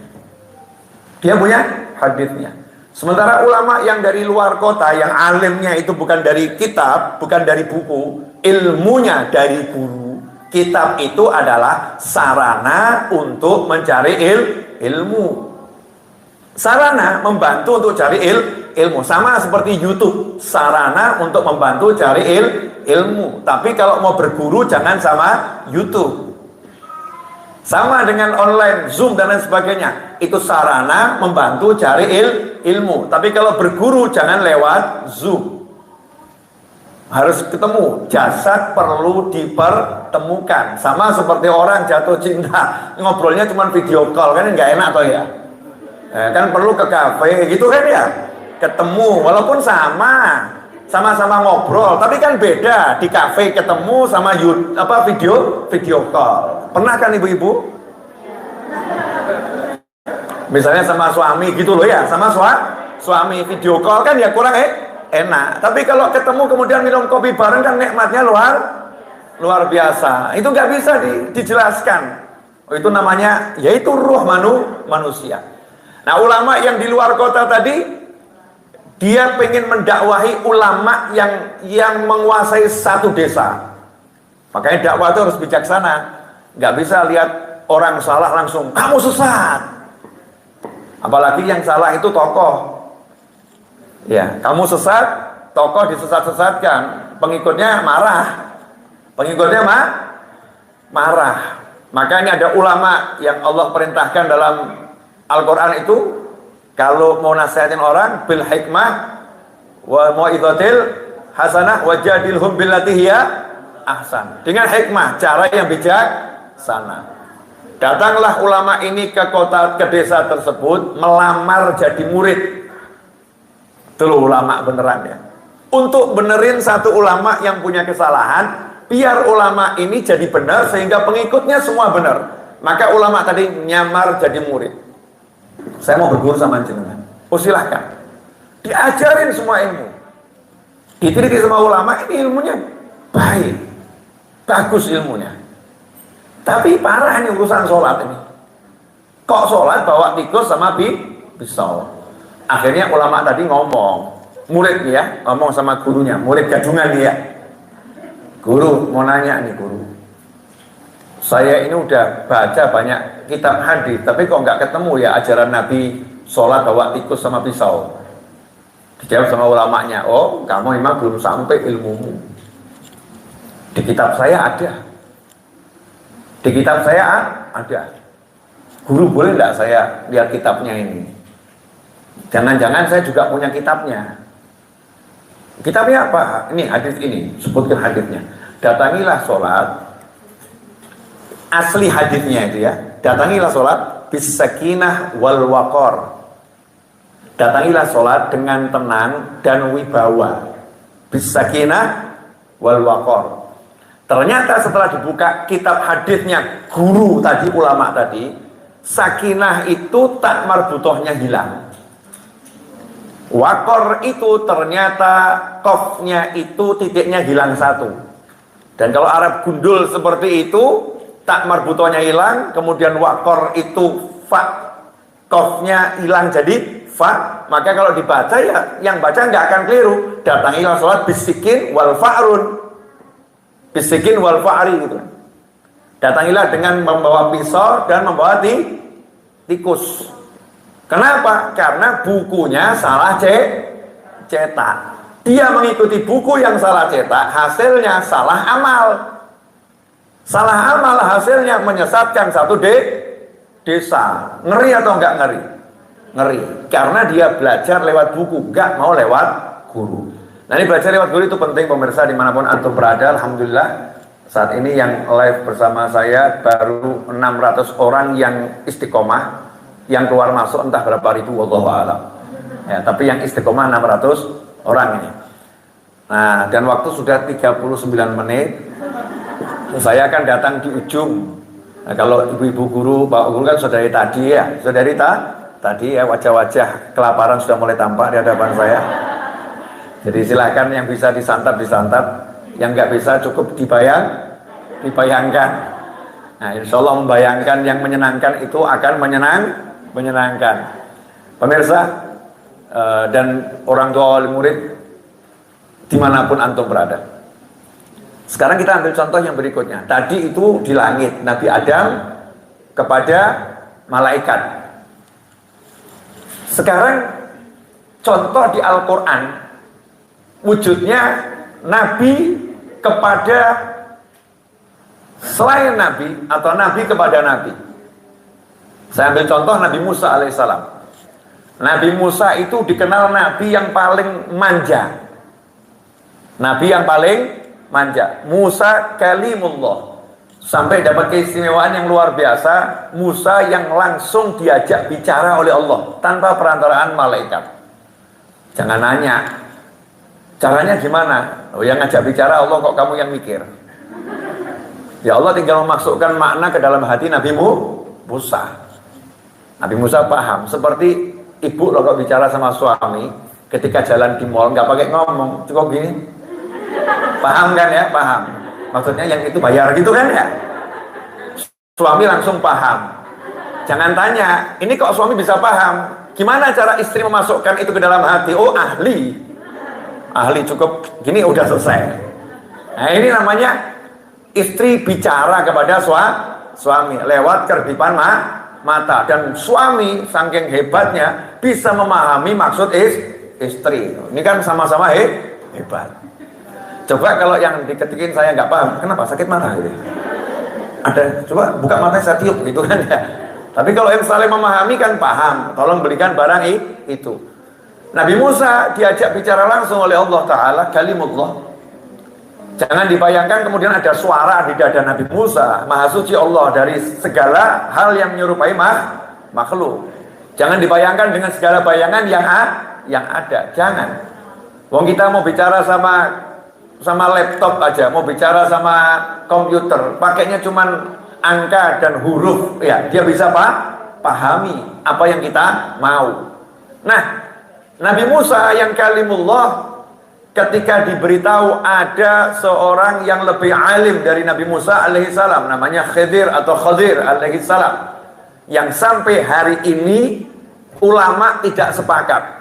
Sementara ulama yang dari luar kota, yang alimnya itu bukan dari kitab, bukan dari buku, ilmunya dari guru. Kitab itu adalah sarana untuk mencari ilmu. Sarana membantu untuk cari ilmu. Sama seperti YouTube, sarana untuk membantu cari ilmu. Tapi kalau mau berguru jangan sama YouTube. Sama dengan online, Zoom dan lain sebagainya. Itu sarana membantu cari ilmu. Tapi kalau berguru jangan lewat Zoom. Harus ketemu, jasad perlu dipertemukan. Sama seperti orang jatuh cinta, ngobrolnya cuma video call, kan nggak enak toh ya. Kan perlu ke kafe gitu kan ya, ketemu walaupun sama-sama ngobrol, tapi kan beda di kafe ketemu sama video call. Pernah kan ibu-ibu? Misalnya sama suami gitu loh ya, sama suami video call kan ya kurang enak. Tapi kalau ketemu kemudian minum kopi bareng kan nikmatnya luar biasa. Itu nggak bisa dijelaskan. Oh, itu namanya yaitu ruh manusia. Nah, ulama yang di luar kota tadi, dia pengen mendakwahi ulama yang menguasai satu desa. Makanya dakwah itu harus bijaksana. Nggak bisa lihat orang salah langsung kamu sesat. Apalagi yang salah itu tokoh. Ya, kamu sesat, tokoh disesat-sesatkan, pengikutnya marah. Pengikutnya marah. Makanya ada ulama yang Allah perintahkan dalam Al-Quran itu, kalau mau nasihatin orang bil hikmah wa mau'izatil hasanah wajadilhum billati hiya ahsan. Dengan hikmah, cara yang bijaksana. Datanglah ulama ini ke desa tersebut melamar jadi murid. Itu ulama beneran ya. Untuk benerin satu ulama yang punya kesalahan, biar ulama ini jadi benar sehingga pengikutnya semua benar. Maka ulama tadi nyamar jadi murid. Saya mau berguru sama jenengan. Oh silahkan. Diajarin semua ilmu. Diteliti sama ulama, ini ilmunya baik. Bagus ilmunya. Tapi parah ini urusan sholat ini. Kok sholat bawa tikus sama pisau? Akhirnya ulama tadi ngomong. Murid nih ya, ngomong sama gurunya. Murid gadungan nih ya. Guru, mau nanya nih guru. Saya ini udah baca banyak kitab hadis, tapi kok nggak ketemu ya ajaran Nabi sholat bawa tikus sama pisau. Dijawab sama ulamanya, oh kamu memang belum sampai ilmumu. Di kitab saya ada. Di kitab saya ada. Guru boleh nggak saya lihat kitabnya ini? Jangan-jangan saya juga punya kitabnya. Kitabnya apa? Ini hadis ini, sebutkan hadisnya. Datangilah sholat. Asli hadisnya itu ya. Datangilah sholat bisakinah wal waqar. Datangilah sholat dengan tenang dan wibawa. Bisakinah wal waqar. Ternyata setelah dibuka kitab hadisnya guru tadi, ulama tadi, sakinah itu tak marbutohnya hilang. Waqar itu ternyata qafnya itu titiknya hilang satu. Dan kalau Arab gundul seperti itu, tak marbutohnya hilang, kemudian waqar itu fa, qafnya hilang jadi fa, maka kalau dibaca ya yang baca nggak akan keliru. Datangilah sholat bisikin wal fa'run. Bisikin wal fa'ri gitu. Datangilah dengan membawa pisau dan membawa tikus. Kenapa? Karena bukunya salah cetak. Dia mengikuti buku yang salah cetak, hasilnya salah amal. Salah amal hasilnya menyesatkan satu desa. Ngeri atau enggak ngeri? Ngeri. Karena dia belajar lewat buku, enggak mau lewat guru. Nah ini belajar lewat guru itu penting pemirsa dimanapun antum berada. Alhamdulillah saat ini yang live bersama saya baru 600 orang yang istiqomah. Yang keluar masuk entah berapa ribu, wallahu a'lam. Ya, tapi yang istiqomah 600 orang ini. Nah, dan waktu sudah 39 menit. Saya akan datang di ujung. Nah, kalau ibu-ibu guru, Pak Guru kan saudari tadi ya. Saudari tadi ya, wajah-wajah kelaparan sudah mulai tampak di hadapan saya. Jadi silakan yang bisa disantap, yang nggak bisa cukup dibayangkan. Nah, insya Allah membayangkan yang menyenangkan itu akan menyenangkan. Pemirsa dan orang tua wali murid dimanapun antum berada. Sekarang kita ambil contoh yang berikutnya. Tadi itu di langit Nabi Adam kepada malaikat. Sekarang contoh di Al-Quran wujudnya Nabi kepada selain Nabi atau Nabi kepada Nabi. Saya ambil contoh Nabi Musa alaihissalam. Nabi Musa itu dikenal Nabi yang paling manja. Nabi yang paling manja. Musa kalimullah. Sampai dapat keistimewaan yang luar biasa. Musa yang langsung diajak bicara oleh Allah tanpa perantaraan malaikat. Jangan nanya caranya gimana. Oh, yang ngajak bicara Allah, kok kamu yang mikir? Ya Allah tinggal memasukkan makna ke dalam hati Nabi Musa. Nabi Musa paham. Seperti ibu loh kalau bicara sama suami ketika jalan di mall nggak pakai ngomong, cukup gini. Paham kan ya? Paham. Maksudnya yang itu bayar gitu kan ya? Suami langsung paham. Jangan tanya, ini kok suami bisa paham? Gimana cara istri memasukkan itu ke dalam hati? Oh, ahli. Ahli cukup gini udah selesai. Nah, ini namanya istri bicara kepada suami lewat kerdipan mata, dan suami saking hebatnya bisa memahami maksud istri. Ini kan sama-sama hebat. Coba kalau yang diketikin saya nggak paham, kenapa sakit mata gitu? Ada, coba buka mata saya tiup gitu kan ya. Tapi kalau yang saling memahami kan paham, tolong belikan barang itu. Nabi Musa diajak bicara langsung oleh Allah Ta'ala, kalimullah. Jangan dibayangkan kemudian ada suara di dada Nabi Musa. Maha suci Allah dari segala hal yang menyerupai makhluk. Jangan dibayangkan dengan segala bayangan yang ada. Jangan. Wong kita mau bicara sama laptop aja, mau bicara sama komputer, pakainya cuman angka dan huruf, ya dia bisa pahami apa yang kita mau. Nah, Nabi Musa yang kalimullah, ketika diberitahu ada seorang yang lebih alim dari Nabi Musa alaihissalam, namanya Khidir atau Khadir alaihissalam, yang sampai hari ini ulama tidak sepakat.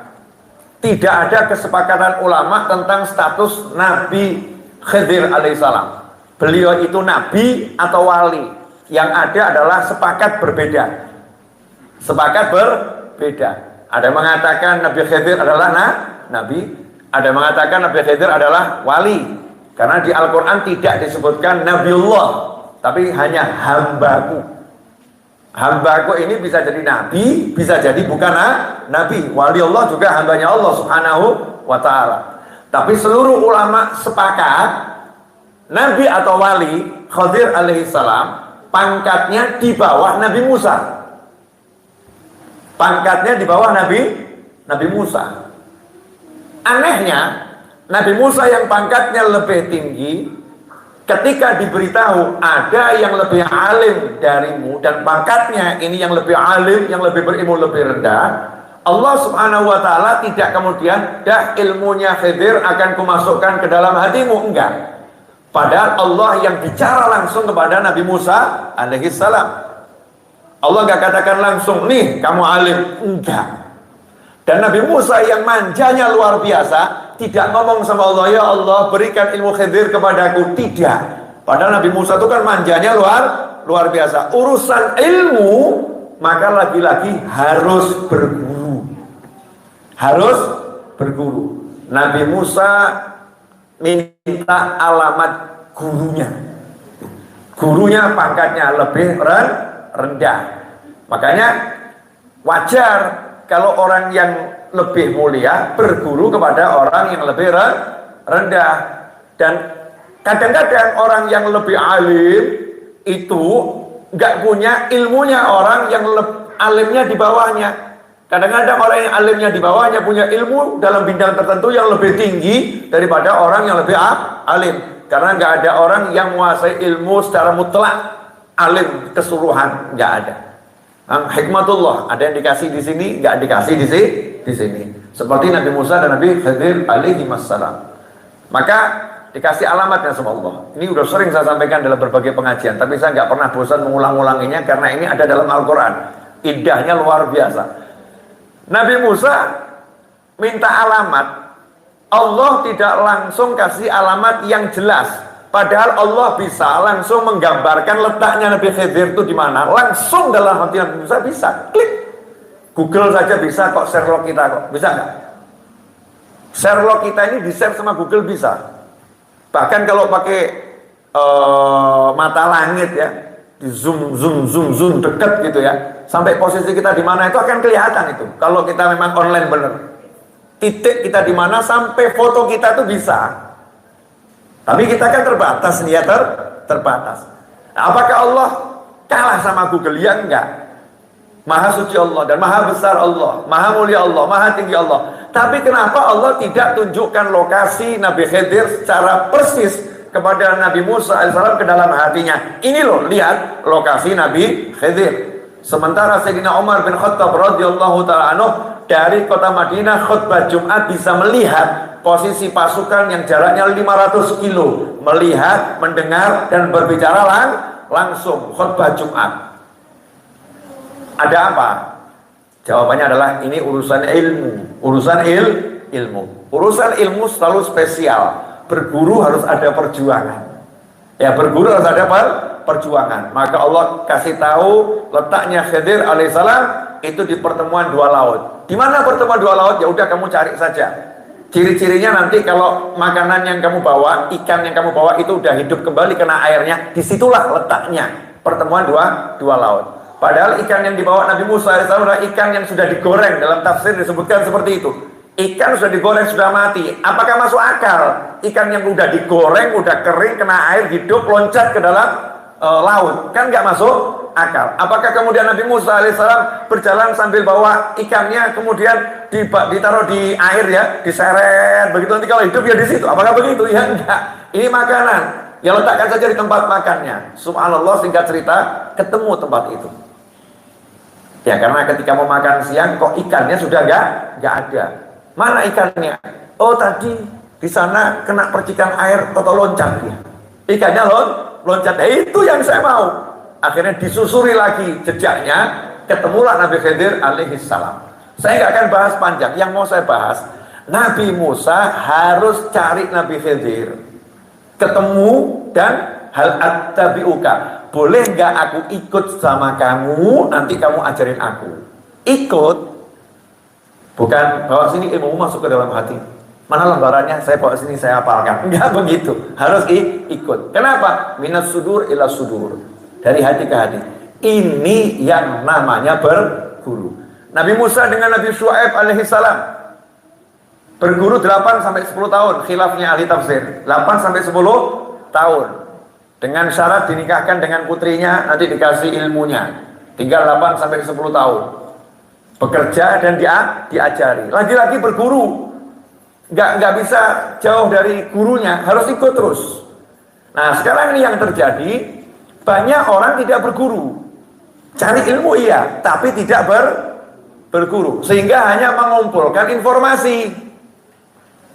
Tidak ada kesepakatan ulama tentang status Nabi Khidir alaihissalam. Beliau itu nabi atau wali. Yang ada adalah sepakat berbeda. Sepakat berbeda. Ada yang mengatakan Nabi Khidir adalah nabi, ada yang mengatakan Nabi Khidir adalah wali. Karena di Al-Quran tidak disebutkan Nabiullah, tapi hanya hambaku. Hambaku ini bisa jadi nabi, bisa jadi bukan nabi. Wali Allah juga hambanya Allah subhanahu wa ta'ala. Tapi seluruh ulama sepakat nabi atau wali Khadir alaihissalam pangkatnya di bawah Nabi Musa. Pangkatnya di bawah Nabi Musa. Anehnya, Nabi Musa yang pangkatnya lebih tinggi, ketika diberitahu ada yang lebih alim darimu dan pangkatnya ini yang lebih alim, yang lebih berilmu, lebih rendah, Allah subhanahu wa ta'ala tidak kemudian dah ilmunya Khidir akan kumasukkan ke dalam hatimu, enggak. Padahal Allah yang bicara langsung kepada Nabi Musa alaihissalam. Allah gak katakan langsung, nih kamu alim, enggak. Dan Nabi Musa yang manjanya luar biasa, tidak ngomong sama Allah, ya Allah berikan ilmu Khidir kepadaku, tidak. Padahal Nabi Musa itu kan manjanya luar biasa. Urusan ilmu, maka lagi-lagi harus berguru. Harus berguru. Nabi Musa minta alamat gurunya. Gurunya pangkatnya lebih rendah. Makanya wajar kalau orang yang lebih mulia berguru kepada orang yang lebih rendah. Dan kadang-kadang orang yang lebih alim itu nggak punya ilmunya orang yang alimnya di bawahnya. Kadang-kadang orang yang alimnya di bawahnya punya ilmu dalam bidang tertentu yang lebih tinggi daripada orang yang lebih alim. Karena nggak ada orang yang menguasai ilmu secara mutlak alim keseluruhan, nggak ada. Hikmatullah, ada yang dikasih di sini, nggak dikasih di sini. Seperti Nabi Musa dan Nabi Khidir alaihi wassalam. Maka dikasih alamatnya sama Allah. Ini udah sering saya sampaikan dalam berbagai pengajian, tapi saya nggak pernah bosan mengulang-ulanginya karena ini ada dalam Al-Quran. Indahnya luar biasa. Nabi Musa minta alamat, Allah tidak langsung kasih alamat yang jelas. Padahal Allah bisa langsung menggambarkan letaknya Nabi Khidir itu di mana. Langsung dalam hati Nabi Musa bisa. Klik. Google saja bisa kok, Sherlock kita kok. Bisa nggak? Sherlock kita ini di-share sama Google bisa. Bahkan kalau pakai mata langit ya, di zoom dekat gitu ya. Sampai posisi kita di mana itu akan kelihatan itu. Kalau kita memang online bener. Titik kita di mana sampai foto kita tuh bisa. Tapi kita kan terbatas nih ya, terbatas. Nah, apakah Allah kalah sama Google? Ya enggak. Maha suci Allah dan maha besar Allah, maha mulia Allah, maha tinggi Allah. Tapi kenapa Allah tidak tunjukkan lokasi Nabi Khidir secara persis kepada Nabi Musa AS ke dalam hatinya? Ini loh, lihat lokasi Nabi Khidir. Sementara Sayyidina Umar bin Khattab radhiyallahu taala anhu dari kota Madinah khutbah Jumat bisa melihat posisi pasukan yang jaraknya 500 kilo, melihat, mendengar dan berbicara langsung khutbah Jumat. Ada apa? Jawabannya adalah ini urusan ilmu. Urusan ilmu selalu spesial. Berguru harus ada perjuangan. Ya, berguru harus ada perjuangan. Maka Allah kasih tahu letaknya Khidir alaihissalam itu di pertemuan dua laut. Di mana pertemuan dua laut? Ya udah kamu cari saja. Ciri-cirinya nanti kalau makanan yang kamu bawa, ikan yang kamu bawa itu udah hidup kembali kena airnya, disitulah letaknya pertemuan dua laut. Padahal ikan yang dibawa Nabi Musa AS adalah ikan yang sudah digoreng. Dalam tafsir disebutkan seperti itu. Ikan sudah digoreng, sudah mati. Apakah masuk akal? Ikan yang sudah digoreng, sudah kering, kena air, hidup, loncat ke dalam laut. Kan nggak masuk akal. Apakah kemudian Nabi Musa AS berjalan sambil bawa ikannya, kemudian ditaruh di air ya, diseret, begitu nanti kalau hidup ya di situ. Apakah begitu? Ya enggak. Ini makanan. Ya letakkan saja di tempat makannya. Subhanallah, singkat cerita, ketemu tempat itu. Ya karena ketika mau makan siang kok ikannya sudah nggak ada. Mana ikannya? Oh tadi di sana kena percikan air atau loncat dia. Ikannya loncat. Itu yang saya mau. Akhirnya disusuri lagi jejaknya, ketemulah Nabi Khidir alaihissalam. Saya nggak akan bahas panjang. Yang mau saya bahas, Nabi Musa harus cari Nabi Khidir, ketemu dan hal attabi'uka. Boleh nggak aku ikut sama kamu? Nanti kamu ajarin aku. Ikut, bukan bawa sini ilmu masuk ke dalam hati. Mana lembarannya? Saya bawa sini, saya hafalkan. Enggak begitu. Harus ikut. Kenapa? Minas sudur ila sudur. Dari hati ke hati. Ini yang namanya berguru. Nabi Musa dengan Nabi Syuaib alaihissalam berguru 8 sampai 10 tahun. Khilafnya ahli tafsir. 8 sampai 10 tahun. Dengan syarat dinikahkan dengan putrinya, nanti dikasih ilmunya. Tinggal 8 sampai 10 tahun. Bekerja dan diajari. Lagi-lagi berguru. Nggak bisa jauh dari gurunya, harus ikut terus. Nah sekarang ini yang terjadi, banyak orang tidak berguru. Cari ilmu iya, tapi tidak berguru. Sehingga hanya mengumpulkan informasi.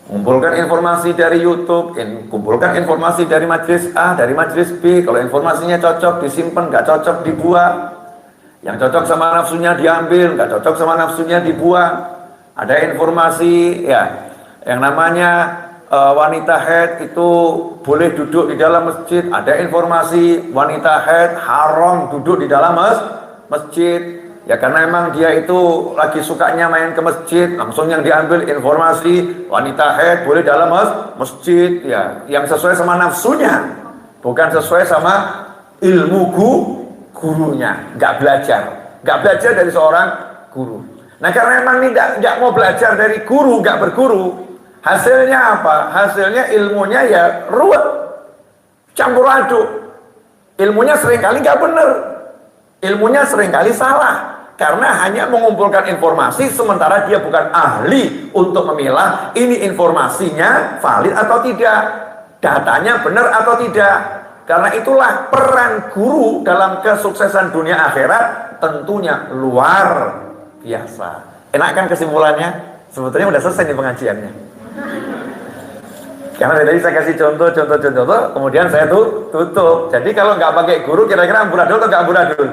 Kumpulkan informasi dari YouTube, kumpulkan informasi dari majelis A, dari majelis B. Kalau informasinya cocok disimpan, nggak cocok dibuang. Yang cocok sama nafsunya diambil, nggak cocok sama nafsunya dibuang. Ada informasi ya, yang namanya wanita haid itu boleh duduk di dalam masjid. Ada informasi wanita haid haram duduk di dalam masjid. Ya karena emang dia itu lagi sukanya main ke masjid, langsung yang diambil informasi wanita haid boleh dalam masjid, ya yang sesuai sama nafsunya, bukan sesuai sama ilmu gurunya. Nggak belajar dari seorang guru. Nah karena emang nggak mau belajar dari guru, nggak berguru, hasilnya apa? Hasilnya ilmunya ya ruwet, campur aduk. Ilmunya seringkali nggak benar, ilmunya seringkali salah. Karena hanya mengumpulkan informasi sementara dia bukan ahli untuk memilah ini informasinya valid atau tidak, datanya benar atau tidak. Karena itulah peran guru dalam kesuksesan dunia akhirat tentunya luar biasa. Enak kan kesimpulannya? Sebetulnya udah selesai nih pengajiannya. Karena tadi saya kasih contoh, kemudian saya tutup. Jadi kalau nggak pakai guru kira-kira amburadul atau nggak amburadul?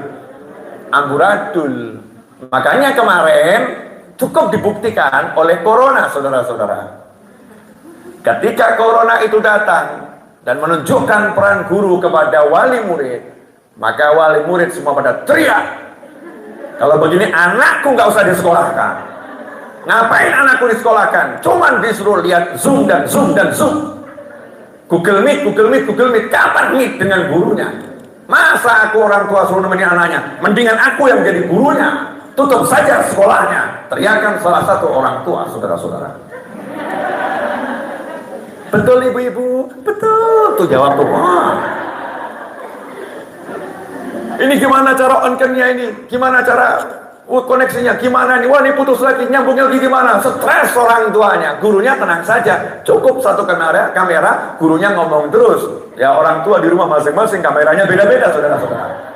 Amburadul. Makanya kemarin cukup dibuktikan oleh corona, saudara-saudara. Ketika corona itu datang dan menunjukkan peran guru kepada wali murid, maka wali murid semua pada teriak, kalau begini anakku nggak usah disekolahkan. Ngapain anakku disekolahkan? Cuman disuruh lihat Zoom dan Zoom dan Zoom. Google Meet. Kapan Meet dengan gurunya? Masa aku orang tua suruh nemenin anaknya? Mendingan aku yang jadi gurunya. Tutup saja sekolahnya. Teriakan salah satu orang tua, saudara-saudara. Betul ibu-ibu? Betul. Tuh jawab tuh. Ini gimana cara on-cam-nya ini? Gimana cara koneksinya? Gimana nih? Wah ini putus lagi. Nyambungnya lagi gimana? Stres orang tuanya. Gurunya tenang saja. Cukup satu kamera, gurunya ngomong terus. Ya orang tua di rumah masing-masing kameranya beda-beda, saudara-saudara.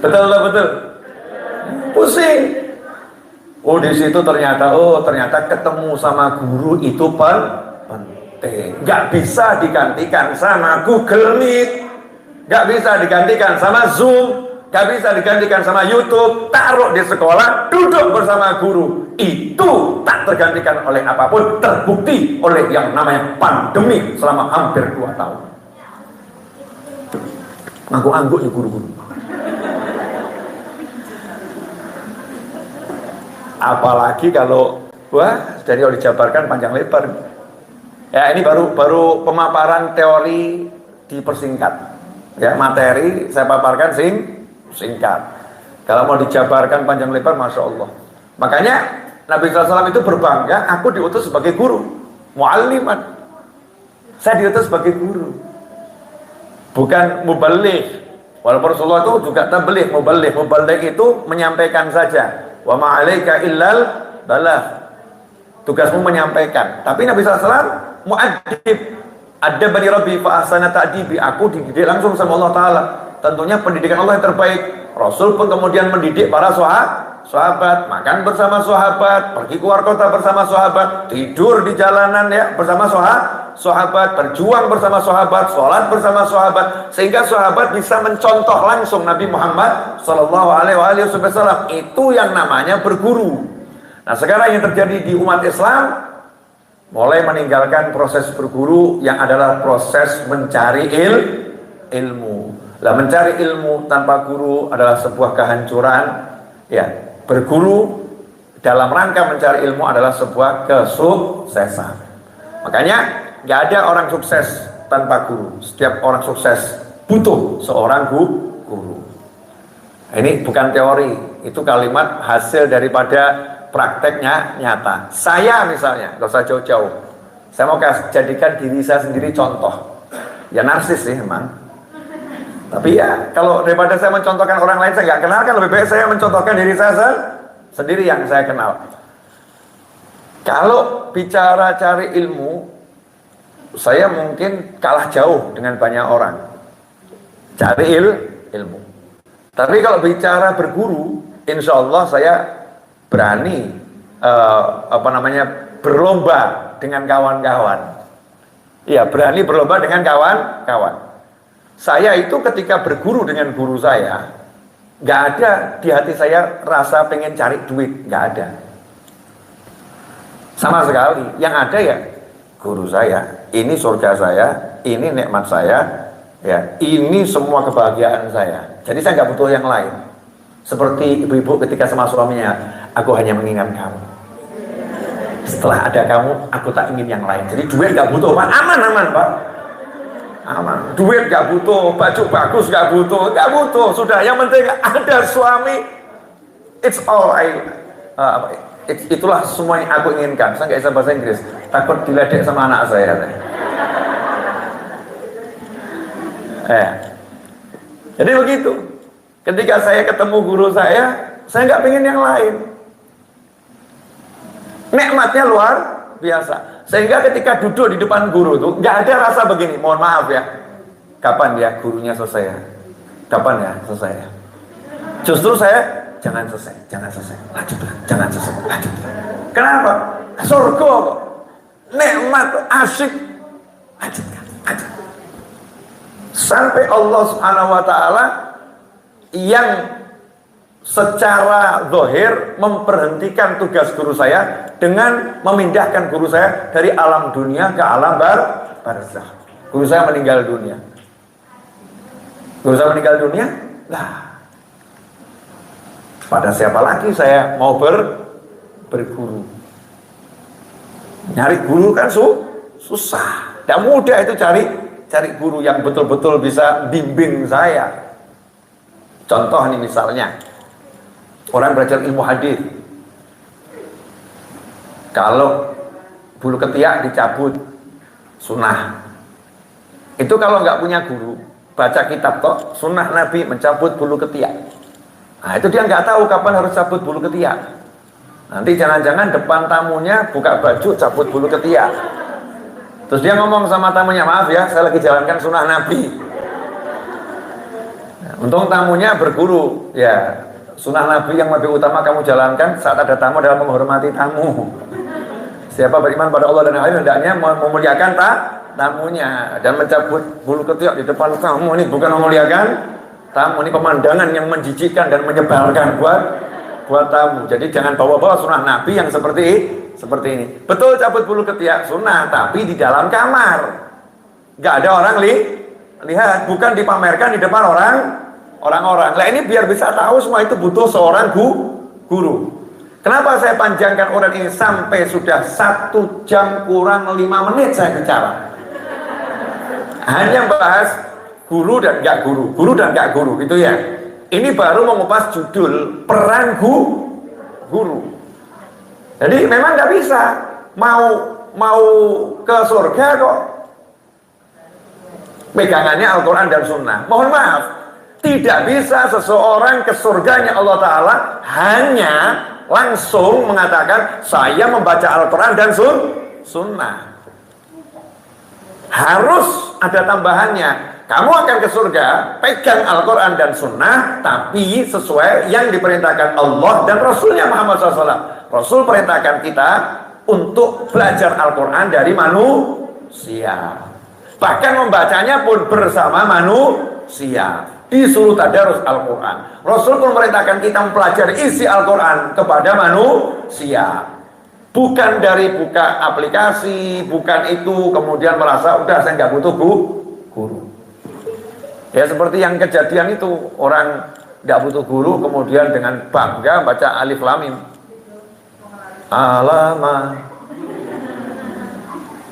Betul, betul. Pusing. Oh, di situ ternyata ketemu sama guru itu penting. Nggak bisa digantikan sama Google Meet, nggak bisa digantikan sama Zoom, nggak bisa digantikan sama YouTube. Taruh di sekolah, duduk bersama guru, itu tak tergantikan oleh apapun. Terbukti oleh yang namanya pandemi selama hampir 2 tahun. Angguk-angguk ya guru-guru. Apalagi kalau dari dijabarkan panjang lebar. Ya, ini baru pemaparan teori dipersingkat. Ya, materi saya paparkan singkat. Kalau mau dijabarkan panjang lebar, masya Allah. Makanya Nabi SAW itu berbangga, aku diutus sebagai guru, mu'alliman. Saya diutus sebagai guru, bukan muballigh. Walaupun Rasulullah itu juga tabligh, muballigh. Muballigh itu menyampaikan saja. Wa ma'alaika illal balagh. Tugasmu menyampaikan. Tapi Nabi SAW mu'addib. Adabani Rabbi fa ahsana ta'dibi. Aku dididik langsung sama Allah Ta'ala. Tentunya pendidikan Allah yang terbaik. Rasul pun kemudian mendidik para sahabat. Makan bersama sahabat, pergi keluar kota bersama sahabat, tidur di jalanan ya bersama sahabat, berjuang bersama sahabat, sholat bersama sahabat, sehingga sahabat bisa mencontoh langsung Nabi Muhammad Sallallahu Alaihi Wasallam. Itu yang namanya berguru. Nah, sekarang yang terjadi di umat Islam, mulai meninggalkan proses berguru yang adalah proses mencari ilmu. Lah, mencari ilmu tanpa guru adalah sebuah kehancuran. Ya, berguru dalam rangka mencari ilmu adalah sebuah kesuksesan. Makanya nggak ada orang sukses tanpa guru. Setiap orang sukses butuh seorang guru. Ini bukan teori, itu kalimat hasil daripada prakteknya nyata. Saya misalnya, nggak usah jauh-jauh, saya mau jadikan diri saya sendiri contoh. Ya narsis sih emang. Tapi ya kalau daripada saya mencontohkan orang lain saya nggak kenal, kan lebih baik saya mencontohkan diri saya sendiri yang saya kenal. Kalau bicara cari ilmu, saya mungkin kalah jauh dengan banyak orang cari ilmu. Tapi kalau bicara berguru, insya Allah saya berani berlomba dengan kawan-kawan. Iya, berani berlomba dengan kawan-kawan. Saya itu ketika berguru dengan guru saya, nggak ada di hati saya rasa pengen cari duit, nggak ada sama sekali. Yang ada ya guru saya, ini surga saya, ini nikmat saya, ya ini semua kebahagiaan saya. Jadi saya nggak butuh yang lain. Seperti ibu-ibu ketika sama suaminya, aku hanya mengingat kamu. Setelah ada kamu, aku tak ingin yang lain. Jadi duit nggak butuh, Pak. Aman Pak. Aman. Duit gak butuh, baju bagus gak butuh, sudah. Yang penting ada suami. It's all itulah semua yang aku inginkan. Saya nggak bisa bahasa Inggris, takut diledek sama anak saya. Jadi begitu. Ketika saya ketemu guru saya nggak pengen yang lain. Nikmatnya luar biasa. Sehingga ketika duduk di depan guru itu nggak ada rasa begini, mohon maaf ya, kapan ya gurunya selesai ya? Kapan ya selesai ya? Justru saya jangan selesai, lanjutlah, jangan selesai, lanjutlah. Kenapa? Surga kok, nikmat, asyik, lanjutkan. Sampai Allah Subhanahu Wa Taala yang secara zahir memberhentikan tugas guru saya dengan memindahkan guru saya dari alam dunia ke alam barzakh. Guru saya meninggal dunia. Lah, pada siapa lagi saya mau berguru? Nyari guru kan susah. Tidak mudah itu cari guru yang betul-betul bisa bimbing saya. Contoh nih misalnya, orang belajar ilmu hadis, kalau bulu ketiak dicabut sunnah, itu kalau nggak punya guru baca kitab kok sunnah Nabi mencabut bulu ketiak. Nah itu dia nggak tahu kapan harus cabut bulu ketiak. Nanti jangan-jangan depan tamunya buka baju cabut bulu ketiak. Terus dia ngomong sama tamunya, maaf ya saya lagi jalankan sunnah Nabi. Untung tamunya berguru, ya. Sunnah Nabi yang lebih utama kamu jalankan saat ada tamu adalah menghormati tamu. Siapa beriman pada Allah dan akhir hendaknya memuliakan tamunya dan mencabut bulu ketiak di depan tamu. Ini bukan memuliakan tamu, ini pemandangan yang menjijikkan dan menyebalkan buat tamu. Jadi jangan bawa-bawa sunnah Nabi yang seperti ini. Betul cabut bulu ketiak sunnah, tapi di dalam kamar. Nggak ada orang lihat, bukan dipamerkan di depan orang-orang. Nah ini biar bisa tahu semua itu butuh seorang guru. Kenapa saya panjangkan uraian ini sampai sudah 1 jam kurang 5 menit saya bicara? Hanya bahas guru dan nggak guru dan nggak guru gitu ya. Ini baru mengupas judul peran guru. Jadi memang nggak bisa mau ke surga kok pegangannya Al-Quran dan Sunnah. Mohon maaf, tidak bisa seseorang ke surganya Allah Ta'ala hanya langsung mengatakan saya membaca Al-Quran dan Sunnah. Harus ada tambahannya. Kamu akan ke surga, pegang Al-Quran dan Sunnah, tapi sesuai yang diperintahkan Allah dan Rasulnya Muhammad SAW. Rasul perintahkan kita untuk belajar Al-Quran dari manusia. Bahkan membacanya pun bersama manusia. Disuruh tadarus Al-Quran. Rasul pun memerintahkan kita mempelajari isi Al-Quran kepada manusia. Bukan dari buka aplikasi, bukan itu kemudian merasa udah saya nggak butuh guru. Ya seperti yang kejadian itu, orang nggak butuh guru kemudian dengan bangga baca alif lam mim. Alama.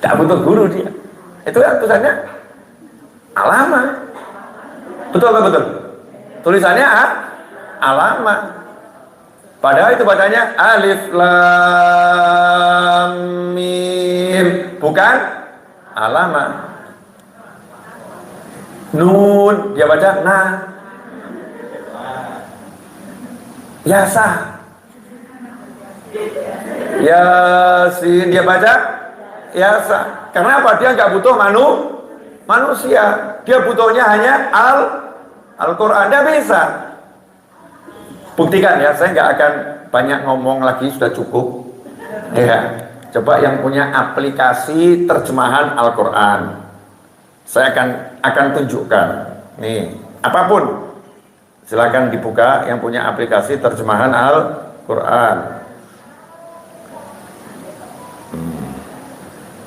Nggak butuh guru dia. Itu kan tulisannya alama. Betul apa betul? Tulisannya alama. Padahal itu bacanya alif lam mim, bukan alama. Nun dia baca nah. Yasa. Yasin dia baca yasa. Kenapa? Dia nggak butuh manusia. Dia butuhnya hanya Al-Quran. Dia bisa. Buktikan ya, saya nggak akan banyak ngomong lagi, sudah cukup. Ya, coba yang punya aplikasi terjemahan Al-Quran, saya akan tunjukkan. Nih, apapun, silakan dibuka yang punya aplikasi terjemahan Al-Quran.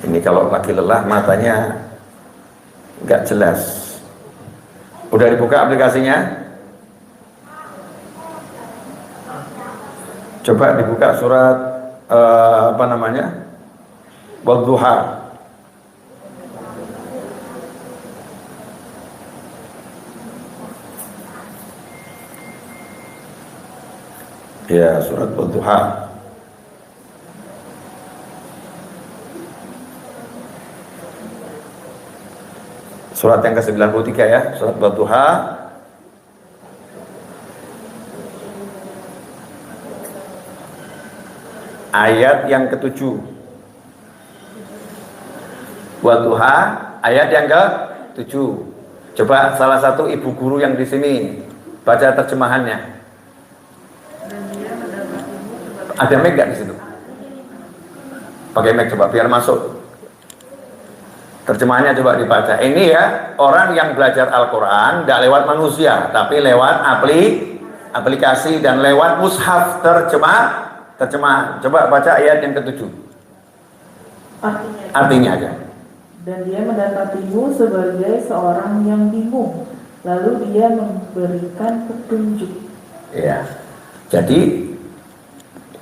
Ini kalau lagi lelah matanya nggak jelas. Udah dibuka aplikasinya? Coba dibuka surat apa namanya? Wadduha. Ya, surat Wadduha. Surat yang ke-93 ya, surat Wadduha. Ayat yang ke-7. Wadduha ayat yang ke-7. Coba salah satu ibu guru yang di sini baca terjemahannya. Ada mic enggak di situ? Pakai mic coba biar masuk. Terjemahannya coba dibaca. Ini ya, orang yang belajar Al-Quran tidak lewat manusia, tapi lewat aplikasi dan lewat mushaf terjemahan. Coba baca ayat yang ke-7. Artinya aja. Dan dia mendapatimu sebagai seorang yang bingung, lalu dia memberikan petunjuk. Ya. Jadi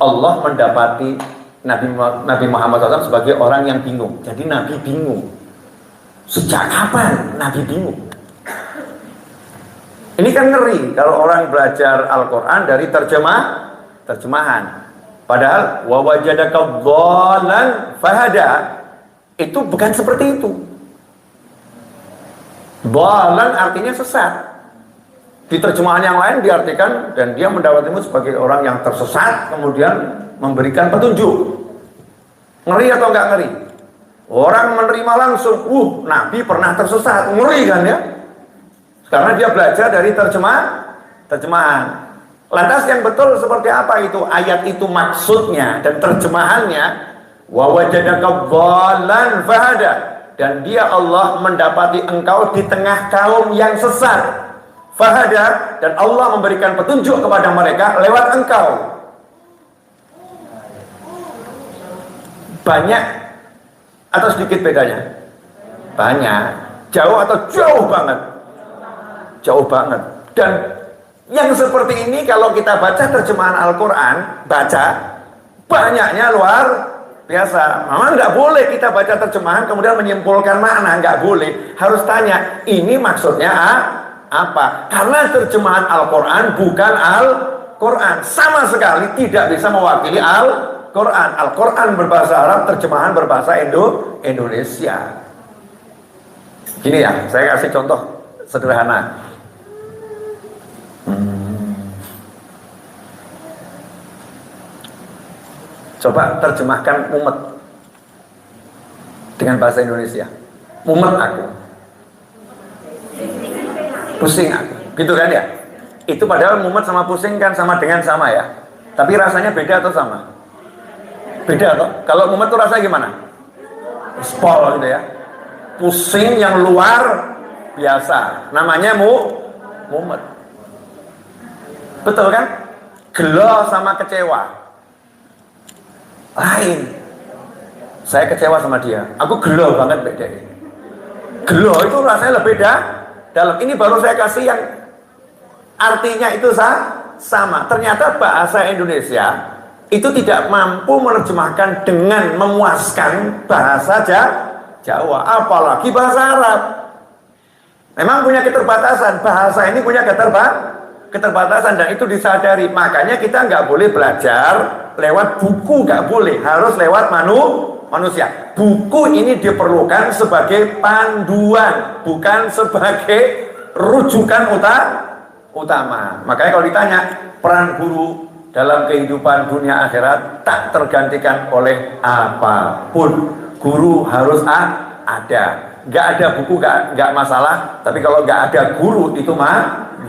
Allah mendapati Nabi Muhammad SAW sebagai orang yang bingung. Jadi Nabi bingung. Sejak kapan Nabi bingung? Ini kan ngeri kalau orang belajar Al-Quran dari terjemahan. Padahal wa wajadaka dhallan fahada, itu bukan seperti itu. Dhallan artinya sesat. Di terjemahan yang lain diartikan dan dia mendapatimu sebagai orang yang tersesat kemudian memberikan petunjuk. Ngeri atau enggak ngeri? Orang menerima langsung, Nabi pernah tersesat, ngeri kan ya? Karena dia belajar dari terjemahan. Lantas yang betul seperti apa itu? Ayat itu maksudnya dan terjemahannya, wa wajadaka dhallan fahada, dan dia Allah mendapati engkau di tengah kaum yang sesat. Fahada, dan Allah memberikan petunjuk kepada mereka lewat engkau. Banyak atau sedikit bedanya? Banyak. Jauh atau jauh banget? Jauh banget. Dan yang seperti ini kalau kita baca terjemahan Al-Quran, banyaknya luar biasa. Memang nggak boleh kita baca terjemahan kemudian menyimpulkan makna, nggak boleh. Harus tanya, ini maksudnya apa? Karena terjemahan Al-Quran bukan Al-Quran, sama sekali tidak bisa mewakili Al-Quran. Al-Quran berbahasa Arab, terjemahan berbahasa Indonesia. Gini ya, saya kasih contoh sederhana. Coba terjemahkan mumet dengan bahasa Indonesia. Mumet aku, pusing aku, gitu kan ya? Itu padahal mumet sama pusing kan sama ya. Tapi rasanya beda atau sama? Beda toh? Kalau mumet tuh rasanya gimana? Spol gitu ya. Pusing yang luar biasa, namanya mumet. Betul kan? Gelo sama kecewa lain. Saya kecewa sama dia, aku gelo banget beda ini. Gelo itu rasanya lebih dalam. Ini baru saya kasih yang artinya itu sama. Ternyata bahasa Indonesia itu tidak mampu menerjemahkan dengan memuaskan bahasa Jawa, apalagi bahasa Arab. Memang punya keterbatasan, bahasa ini punya keterbatasan, dan itu disadari. Makanya kita nggak boleh belajar lewat buku, nggak boleh, harus lewat manusia. Buku ini diperlukan sebagai panduan, bukan sebagai rujukan utama. Makanya kalau ditanya peran guru dalam kehidupan dunia akhirat, tak tergantikan oleh apapun. Guru harus ada. Nggak ada buku nggak masalah, tapi kalau nggak ada guru itu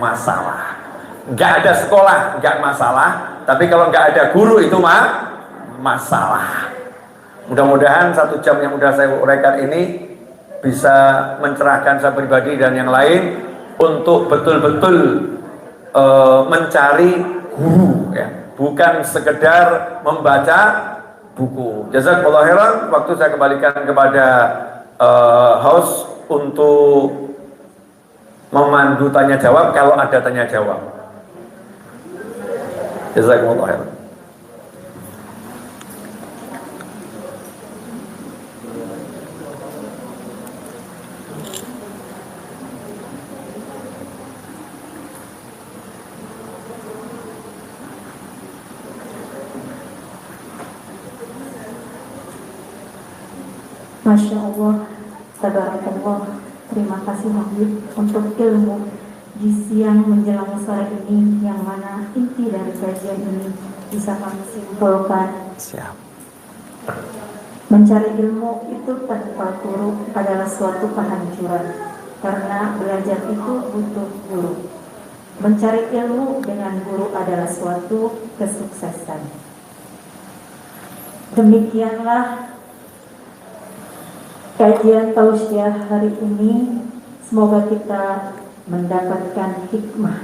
masalah. Nggak ada sekolah nggak masalah, tapi kalau nggak ada guru itu masalah. Mudah-mudahan 1 jam yang udah saya uraikan ini bisa mencerahkan saya pribadi dan yang lain untuk betul-betul mencari guru ya, bukan sekedar membaca buku. Jazakallahu khairan. Waktu saya kembalikan kepada host untuk memandu tanya jawab kalau ada tanya jawab. Jazakallahu khairan. Masya Allah, tabarakallah. Terima kasih Habib untuk ilmu di siang menjelang sore ini, yang mana inti dari kajian ini bisa kami simpulkan. Siap. Mencari ilmu itu tanpa guru adalah suatu kehancuran, karena belajar itu butuh guru. Mencari ilmu dengan guru adalah suatu kesuksesan. Demikianlah kajian tausiah hari ini. Semoga kita mendapatkan hikmah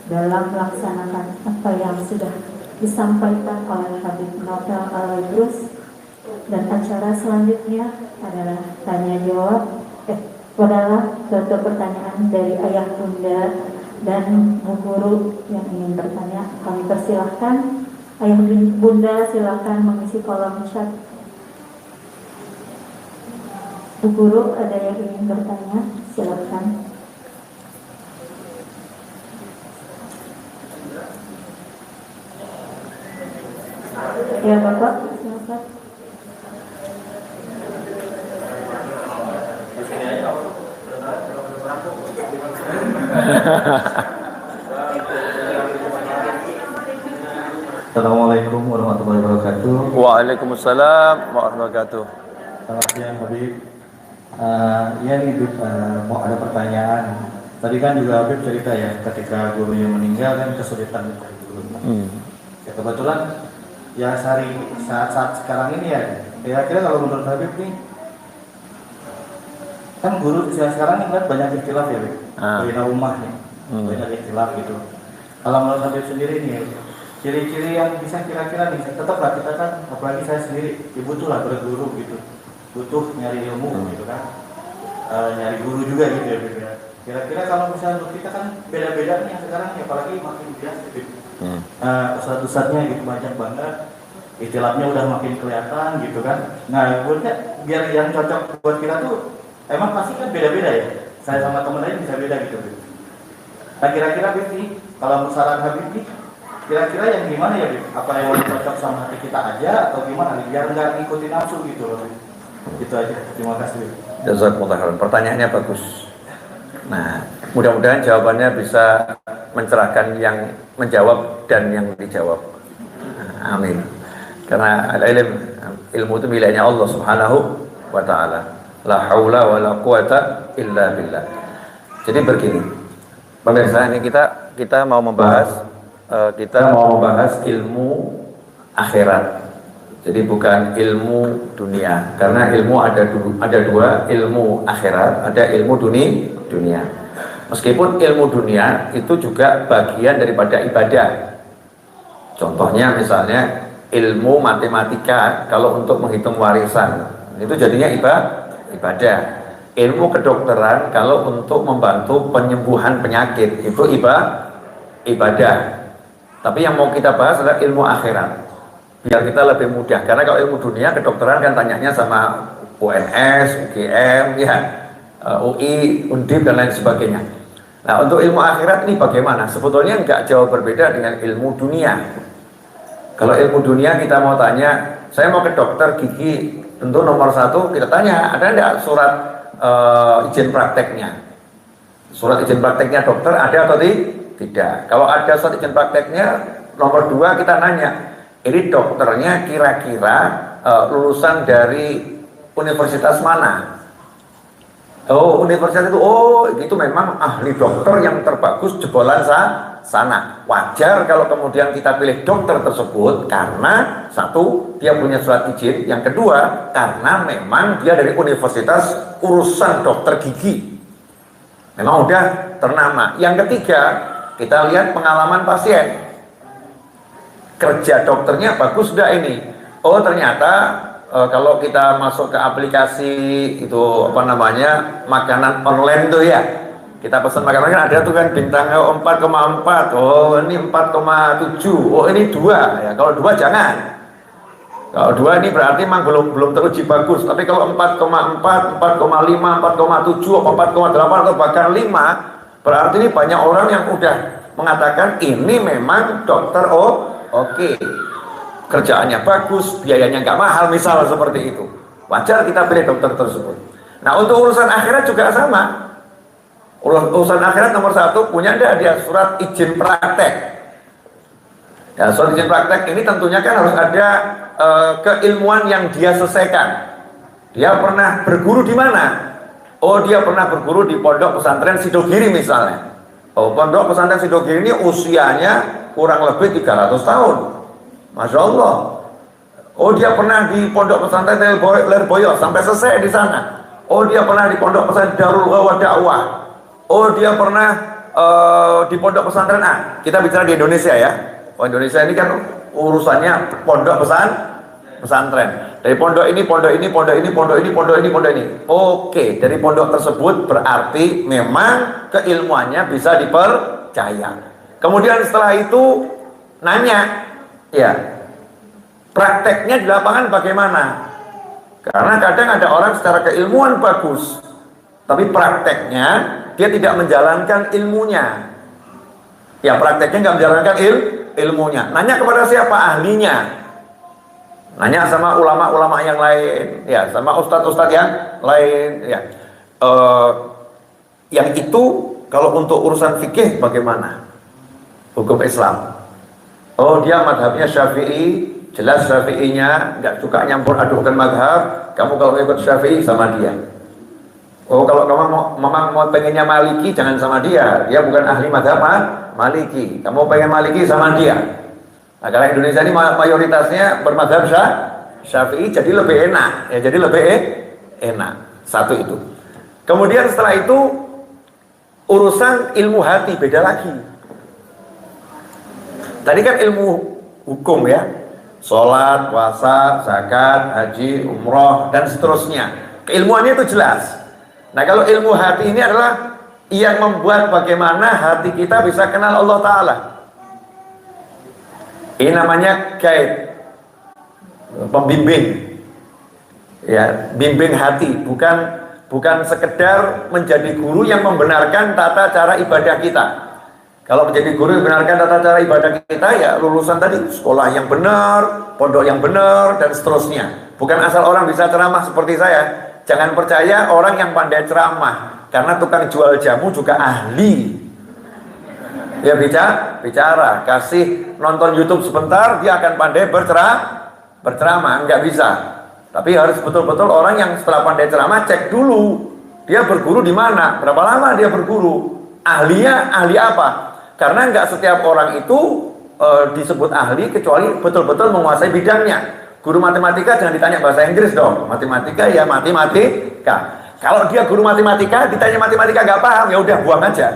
dalam melaksanakan apa yang sudah disampaikan oleh Habib Novel Al-Idrus. Dan acara selanjutnya adalah tanya jawab, adalah suatu pertanyaan dari ayah bunda dan bu guru yang ingin bertanya. Kami persilahkan ayah bunda, silakan mengisi kolom chat. Bu guru, ada yang ingin bertanya? Silakan. Ya Bapak, silakan. Assalamualaikum warahmatullahi wabarakatuh. Waalaikumsalam warahmatullahi wabarakatuh. Selamat siang Habib. Ya nih Habib, mau ada pertanyaan Tadi kan juga Habib cerita ya, ketika gurunya meninggal kan kesulitan mencari guru. Ya kebetulan ya saat sekarang ini ya, kira-kira kalau menurut Habib nih, kan guru sekarang ini kan banyak istilah ya, Habib, rumah nih, banyak istilah gitu. Kalau menurut Habib sendiri nih, ciri-ciri yang bisa kira-kira nih, tetaplah kita kan, apalagi saya sendiri, butuhlah berguru gitu, butuh nyari ilmu gitu kan, nyari guru juga gitu ya, Habib. Kira-kira kalau misalnya kita kan beda-beda nih sekarang ya, apalagi makin biasa gitu. Ustadz-ustadznya gitu banyak banget, istilahnya udah makin kelihatan gitu kan. Nah, buatnya biar yang cocok buat kita tuh emang pasti kan beda-beda ya. Saya sama temen lain bisa beda gitu. Nah, kira-kira Bib nih, kalau saran Habib nih, kira-kira yang gimana ya Bib? Apa yang cocok sama hati kita aja atau gimana nih? Biar nggak ngikutin nafsu gitu loh Bib. Gitu aja. Terima kasih Bib. Jazakumullah khairan. Pertanyaannya bagus. Nah, mudah-mudahan jawabannya bisa mencerahkan yang menjawab dan yang dijawab. Amin. Karena ilmu itu miliknya Allah Subhanahu wa ta'ala. La haula wa la quwata illa billah. Jadi begini, pemirsa, ini kita mau membahas ilmu akhirat. Jadi bukan ilmu dunia, karena ilmu ada dua, ilmu akhirat, ada ilmu dunia. Meskipun ilmu dunia itu juga bagian daripada ibadah. Contohnya misalnya ilmu matematika, kalau untuk menghitung warisan itu jadinya ibadah. Ilmu kedokteran kalau untuk membantu penyembuhan penyakit itu ibadah. Tapi yang mau kita bahas adalah ilmu akhirat, biar kita lebih mudah. Karena kalau ilmu dunia kedokteran kan tanyanya sama UNS, UGM, ya, UI, Undip dan lain sebagainya. Nah, untuk ilmu akhirat ini bagaimana? Sebetulnya nggak jauh berbeda dengan ilmu dunia. Kalau ilmu dunia kita mau tanya, saya mau ke dokter gigi, tentu nomor satu kita tanya, ada nggak surat izin prakteknya? Surat izin prakteknya dokter ada atau tidak? Kalau ada surat izin prakteknya, nomor dua kita nanya, ini dokternya kira-kira lulusan dari universitas mana? Oh, universitas itu memang ahli dokter yang terbagus jebolan sana. Wajar kalau kemudian kita pilih dokter tersebut karena satu, dia punya surat izin, yang kedua, karena memang dia dari universitas urusan dokter gigi. Memang udah ternama. Yang ketiga, kita lihat pengalaman pasien. Kerja dokternya bagus sudah ini. Oh, ternyata kalau kita masuk ke aplikasi itu makanan online tuh ya, kita pesan makanan ada tuh kan bintangnya 4,4, oh ini 4,7, oh ini 2 ya. Kalau 2 jangan. Kalau 2 ini berarti memang belum teruji bagus. Tapi kalau 4,4, 4,5, 4,7, 4,8 atau bahkan 5, berarti ini banyak orang yang udah mengatakan ini memang dokter oke. Kerjaannya bagus, biayanya nggak mahal, misalnya seperti itu. Wajar kita pilih dokter tersebut. Nah, untuk urusan akhirat juga sama. Urusan akhirat nomor satu, punya dia surat izin praktek. Ya, surat izin praktek ini tentunya kan harus ada keilmuan yang dia selesaikan. Dia pernah berguru di mana? Oh, dia pernah berguru di pondok pesantren Sidogiri misalnya. Oh, pondok pesantren Sidogiri ini usianya kurang lebih 300 tahun. Masya Allah. Oh, dia pernah di pondok pesantren Lerboyo sampai selesai di sana. Oh, dia pernah di pondok pesantren Darul Ghawa Dakwah. Oh, dia pernah di pondok pesantren A. Kita bicara di Indonesia ya. Oh, Indonesia ini kan urusannya pondok pesantren. Dari pondok ini. Oke, dari pondok tersebut berarti memang keilmuannya bisa dipercaya. Kemudian setelah itu nanya, ya, prakteknya di lapangan bagaimana? Karena kadang ada orang secara keilmuan bagus, tapi prakteknya dia tidak menjalankan ilmunya. Ya, prakteknya nggak menjalankan ilmunya. Nanya kepada siapa? Ahlinya. Nanya sama ulama-ulama yang lain, ya, sama ustadz-ustadz yang lain, ya. Yang itu kalau untuk urusan fikih bagaimana? Hukum Islam. Oh, dia madhabnya Syafi'i, jelas Syafi'inya nggak suka nyampur adukkan madhab. Kamu kalau ikut Syafi'i sama dia. Oh, kalau kamu mau pengennya Maliki, jangan sama dia. Dia bukan ahli mazhab Maliki. Kamu pengen Maliki sama dia. Nah, karena Indonesia ini mayoritasnya bermadzhab Syafi'i, jadi lebih enak. Ya, jadi lebih enak. Satu itu. Kemudian setelah itu urusan ilmu hati beda lagi. Tadi kan ilmu hukum ya, sholat, puasa, zakat, haji, umroh dan seterusnya. Keilmuannya itu jelas. Nah, kalau ilmu hati ini adalah yang membuat bagaimana hati kita bisa kenal Allah Ta'ala. Ini namanya guide, pembimbing. Ya, bimbing hati, bukan sekedar menjadi guru yang membenarkan tata cara ibadah kita. Kalau menjadi guru yang membenarkan tata cara ibadah kita, ya lulusan tadi sekolah yang benar, pondok yang benar dan seterusnya. Bukan asal orang bisa ceramah seperti saya. Jangan percaya orang yang pandai ceramah, karena tukang jual jamu juga ahli. Ya bicara, kasih nonton YouTube sebentar, dia akan pandai berceramah, nggak bisa. Tapi harus betul-betul orang yang setelah pandai ceramah cek dulu, dia berguru di mana, berapa lama dia berguru, ahlinya ahli apa. Karena nggak setiap orang itu disebut ahli kecuali betul-betul menguasai bidangnya. Guru matematika jangan ditanya bahasa Inggris dong. Matematika ya matematika. Kalau dia guru matematika, ditanya matematika nggak paham, ya udah buang aja.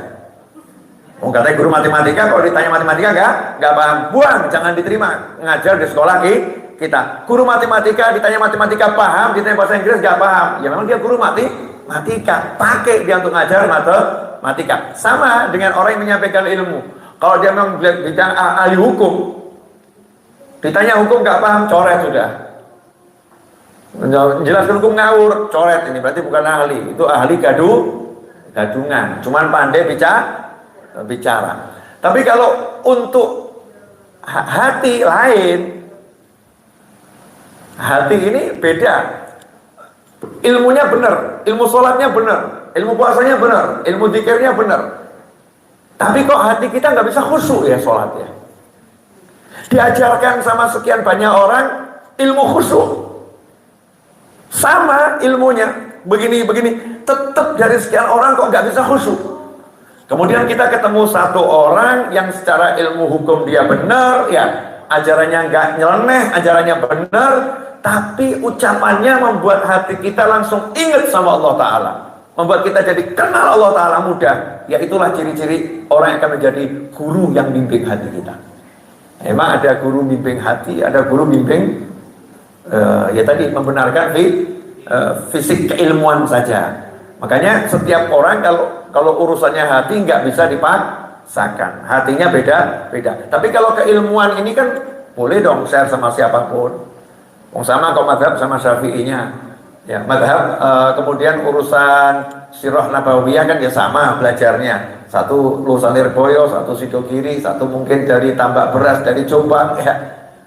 Oh, katanya guru matematika, kalau ditanya matematika nggak paham, buang, jangan diterima. Ngajar di sekolah kita. Guru matematika, ditanya matematika paham, ditanya bahasa Inggris nggak paham. Ya memang dia guru matematika, pakai dia untuk ngajar matematika. Sama dengan orang yang menyampaikan ilmu. Kalau dia memang bidang ahli hukum, ditanya hukum nggak paham, coret sudah. Jelaskan hukum ngawur, coret. Ini berarti bukan ahli, itu ahli gadungan. Cuman pandai bicara. Tapi kalau untuk hati lain, hati ini beda. Ilmunya benar, ilmu sholatnya benar, ilmu puasanya benar, ilmu zikirnya benar. Tapi kok hati kita nggak bisa khusyuk ya sholatnya. Diajarkan sama sekian banyak orang ilmu khusyuk, sama ilmunya begini, tetap dari sekian orang kok nggak bisa khusyuk. Kemudian kita ketemu satu orang yang secara ilmu hukum dia benar, ya ajarannya nggak nyeleneh, ajarannya benar, tapi ucapannya membuat hati kita langsung ingat sama Allah Ta'ala, membuat kita jadi kenal Allah Ta'ala mudah. Ya itulah ciri-ciri orang yang akan menjadi guru yang bimbing hati kita. Emang ada guru bimbing hati, ada guru bimbing ya tadi membenarkan fisik keilmuan saja. Makanya setiap orang kalau urusannya hati nggak bisa dipaksakan, hatinya beda. Tapi kalau keilmuan ini kan boleh dong share sama siapapun. Sama kok madhab sama syafi'inya. Ya madhab kemudian urusan sirah nabawiyah kan ya sama belajarnya. Satu lulusan Lirboyo, satu Sidogiri, satu mungkin dari Tambak Beras, dari Jombang, ya.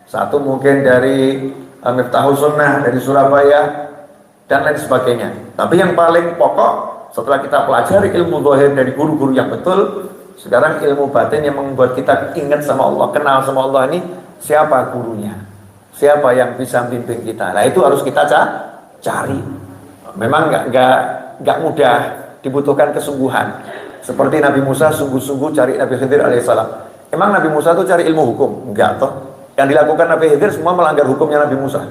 Satu mungkin dari Miftahus Sunnah, dari Surabaya, dan lain sebagainya. Tapi yang paling pokok, setelah kita pelajari ilmu zahir dari guru-guru yang betul, sekarang ilmu batin yang membuat kita ingat sama Allah, kenal sama Allah ini, siapa gurunya? Siapa yang bisa membimbing kita? Nah itu harus kita cari. Memang nggak mudah, dibutuhkan kesungguhan. Seperti Nabi Musa sungguh-sungguh cari Nabi Khidir alaihissalam. Emang Nabi Musa itu cari ilmu hukum? Enggak toh. Yang dilakukan Nabi Khidir semua melanggar hukumnya Nabi Musa.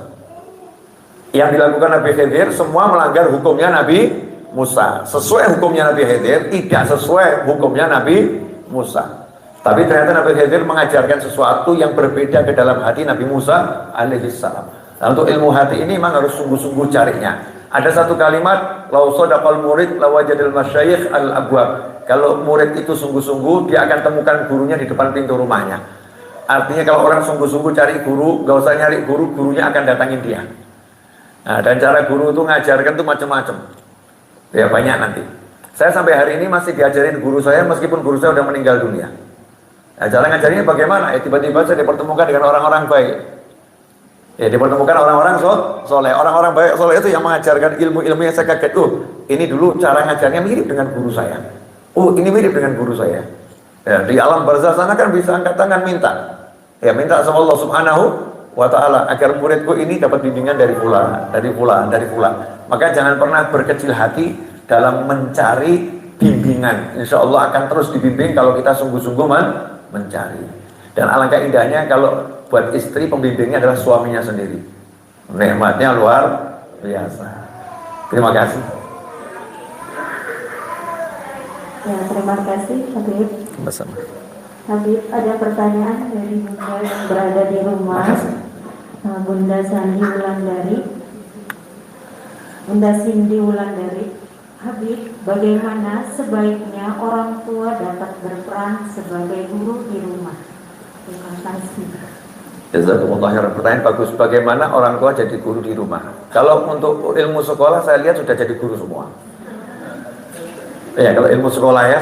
Yang dilakukan Nabi Khidir semua melanggar hukumnya Nabi Musa. Sesuai hukumnya Nabi Khidir, tidak sesuai hukumnya Nabi Musa. Tapi ternyata Nabi Khidir mengajarkan sesuatu yang berbeda ke dalam hati Nabi Musa alaihissalam. Nah, untuk ilmu hati ini memang harus sungguh-sungguh carinya. Ada satu kalimat, lau sodaqal murid lawajadil masyayikh al-abwab. Kalau murid itu sungguh-sungguh, dia akan temukan gurunya di depan pintu rumahnya. Artinya kalau orang sungguh-sungguh cari guru, gak usah nyari guru, gurunya akan datangin dia. Nah, dan cara guru itu ngajarkan tuh macam-macam. Ya banyak nanti. Saya sampai hari ini masih diajarin guru saya meskipun guru saya udah meninggal dunia. Nah, cara ngajarinnya bagaimana? Ya tiba-tiba saya dipertemukan dengan orang-orang baik. Ya dipertemukan orang-orang soleh. Orang-orang baik soleh itu yang mengajarkan ilmu-ilmu yang saya kaget. Ini dulu cara ngajarnya mirip dengan guru saya. Ini mirip dengan guru saya. Ya, di alam barzah sana kan bisa angkat tangan minta. Ya minta sama Allah Subhanahu wa ta'ala agar muridku ini dapat bimbingan dari fulan. Maka jangan pernah berkecil hati dalam mencari bimbingan. Insya Allah akan terus dibimbing kalau kita sungguh-sungguh mencari. Dan alangkah indahnya kalau buat istri pembimbingnya adalah suaminya sendiri. Nikmatnya luar biasa. Terima kasih. Ya, terima kasih Habib. Bersama. Habib, ada pertanyaan dari Bunda yang berada di rumah. Bunda Sandi Wulandari. Bunda Cindy Wulandari. Habib, bagaimana sebaiknya orang tua dapat berperan sebagai guru di rumah? Terima kasih. Jazakumullah khairan. Pertanyaan bagus. Bagaimana orang tua jadi guru di rumah? Kalau untuk ilmu sekolah saya lihat sudah jadi guru semua. Ya, kalau ilmu sekolah ya,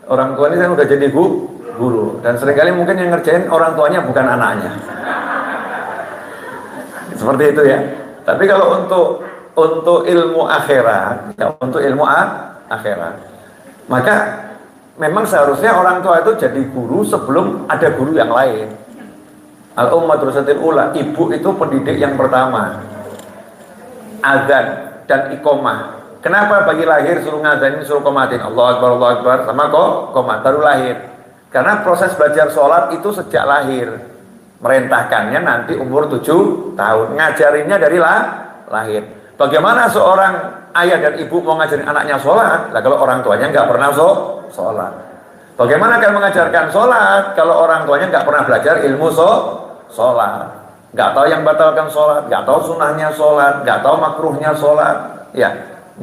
orang tua ini kan sudah jadi guru. Dan seringkali mungkin yang ngerjain orang tuanya bukan anaknya. Seperti itu ya. Tapi kalau untuk ilmu akhirat, ya, untuk ilmu akhirat, maka memang seharusnya orang tua itu jadi guru sebelum ada guru yang lain. Al-Ummadrasatil Ula, ibu itu pendidik yang pertama. Azan dan iqomah. Kenapa bagi lahir suruh ngazanin, suruh qomatin? Allah Akbar, sama qomat, baru lahir. Karena proses belajar sholat itu sejak lahir. Merentahkannya nanti umur 7 tahun. Ngajarinnya dari lahir. Bagaimana seorang ayah dan ibu mau ngajarin anaknya sholat? Nah, kalau orang tuanya nggak pernah sholat. Bagaimana akan mengajarkan sholat kalau orang tuanya nggak pernah belajar ilmu sholat? Nggak tahu yang batalkan sholat, nggak tahu sunnahnya sholat, nggak tahu makruhnya sholat, ya,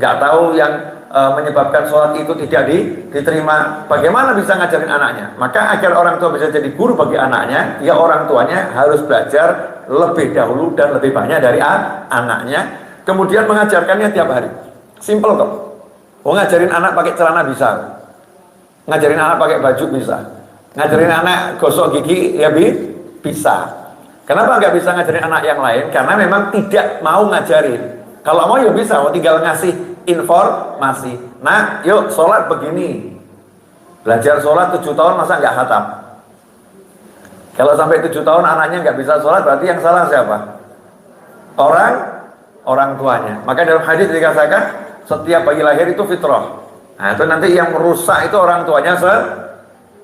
nggak tahu yang menyebabkan sholat itu tidak diterima. Bagaimana bisa ngajarin anaknya? Maka agar orang tua bisa jadi guru bagi anaknya, ya orang tuanya harus belajar lebih dahulu dan lebih banyak dari anaknya. Kemudian mengajarkannya tiap hari. Simple kok. Mau ngajarin anak pakai celana bisa, ngajarin anak pakai baju bisa, ngajarin anak gosok gigi ya bisa. Kenapa nggak bisa ngajarin anak yang lain? Karena memang tidak mau ngajarin. Kalau mau ya bisa, mau tinggal ngasih informasi. Nah, yuk sholat begini. Belajar sholat 7 tahun masa nggak khatam? Kalau sampai 7 tahun anaknya nggak bisa sholat, berarti yang salah siapa? Orang tuanya. Maka dalam hadis dikatakan setiap bayi lahir itu fitrah. Nah, itu nanti yang merusak itu orang tuanya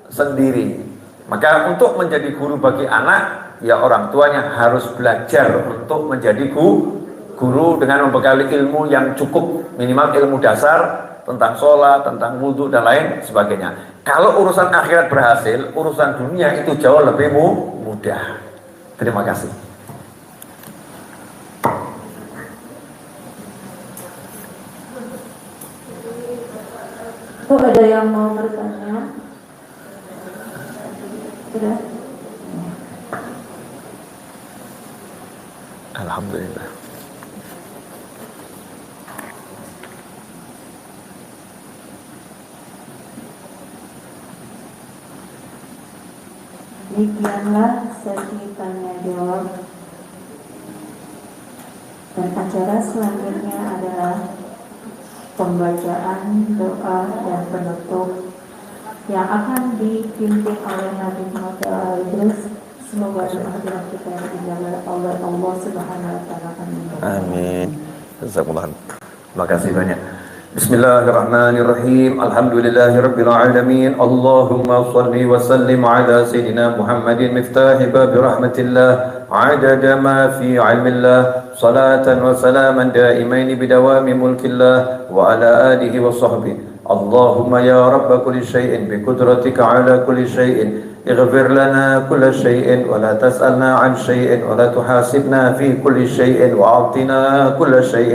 sendiri. Maka untuk menjadi guru bagi anak, ya orang tuanya harus belajar untuk menjadi guru dengan membekali ilmu yang cukup, minimal ilmu dasar tentang sholat, tentang wudhu dan lain sebagainya. Kalau urusan akhirat berhasil, urusan dunia itu jauh lebih mudah. Terima kasih. Oh, ada yang mau bertanya? Sudah? Alhamdulillah. Demikianlah sesi tanya jawab. Dan acara selanjutnya adalah pembacaan doa dan penutup yang akan dipimpin oleh Nabi Muhammad Idris. Semoga doa kita dijabah oleh Allah Subhanahu wa taala. Amin. Jazakumullah. Terima kasih banyak. Bismillahirrahmanirrahim. Alhamdulillahirabbil alamin. Allahumma shalli wa sallim ala sayidina Muhammadin miftahi bab rahmatillah, adada ma fi ilmillah, salatan wa salaman daimain bidawami mulkillah wa ala alihi wa sahbihi. Allahumma ya rabb kulli shay'in bi qudratika ala kulli shay'in اغفر لنا كل شيء ولا تسألنا عن شيء ولا تحاسبنا في كل شيء وأعطنا كل شيء.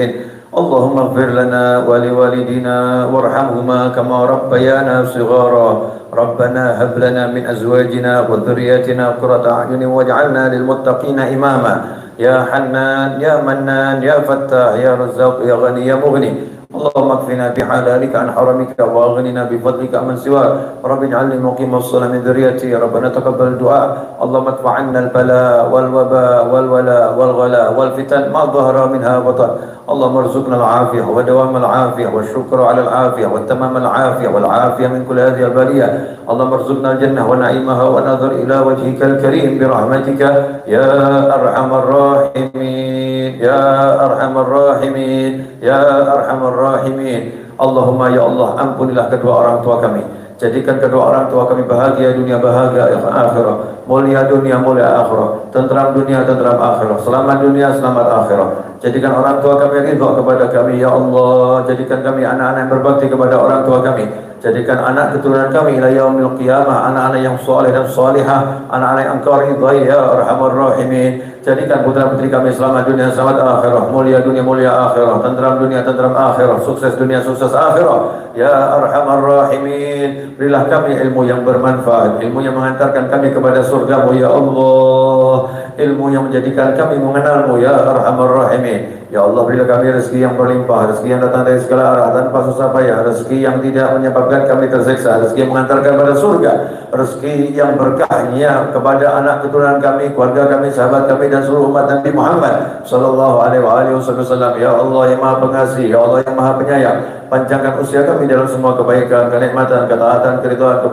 اللهم اغفر لنا ولوالدينا وارحمهما كما ربيانا صغارا. ربنا هب لنا من أزواجنا وذرياتنا قرة أعين واجعلنا للمتقين إماما. يا حنان يا منان يا فتاح يا رزاق يا غني يا مغني. اللهم اكفنا بحلالك عن حرمك واغننا بفضلك عمن سواك. رب اجعلني مقيم الصلاة من ذريتي. ربنا تقبل الدعاء. اللهم ادفع عنا البلاء والوباء والولاء والغلاء والفتن ما ظهر منها بطن. اللهم ارزقنا العافية ودوام العافية والشكر على العافية والتمام العافية والعافية من كل هذه البلية. اللهم ارزقنا الجنة ونعيمها ونظر إلى وجهك الكريم برحمتك يا أرحم الراحمين يا أرحم الراحمين يا أرحم الراحمين. Allahumma ya Allah, ampunilah kedua orang tua kami, jadikan kedua orang tua kami bahagia dunia, bahagia akhirat, mulia dunia, mulia akhirat, tentram dunia, tentram akhirat, selamat dunia, selamat akhirat. Jadikan orang tua kami ridha kepada kami ya Allah. Jadikan kami anak-anak yang berbakti kepada orang tua kami. Jadikan anak keturunan kami ila yaumil qiyamah anak-anak yang saleh dan salihah, anak-anak yang engkau ridhai ya arhamar rahimin. Jadikan putra-putri kami selamat dunia, selamat akhirat, mulia dunia, mulia akhirat, tentram dunia, tentram akhirat, sukses dunia, sukses akhirat ya arhamar rahimin. Berilah kami ilmu yang bermanfaat, ilmu yang mengantarkan kami kepada surgamu ya Allah, ilmu yang menjadikan kami mengenalmu ya arhamar rahimin. Ya Allah, berilah kami rezeki yang berlimpah, rezeki yang datang dari segala arah tanpa susah payah, rezeki yang tidak menyebabkan kami tersiksa, rezeki yang mengantarkan kepada surga, rezeki yang berkahnya kepada anak keturunan kami, keluarga kami, sahabat kami, dan seluruh umat Nabi Muhammad sallallahu alaihi wasallam. Ya Allah yang Maha Pengasih, ya Allah yang Maha Penyayang, panjangkan usia kami dalam semua kebaikan, kenikmatan, ketaatan, keridhaan,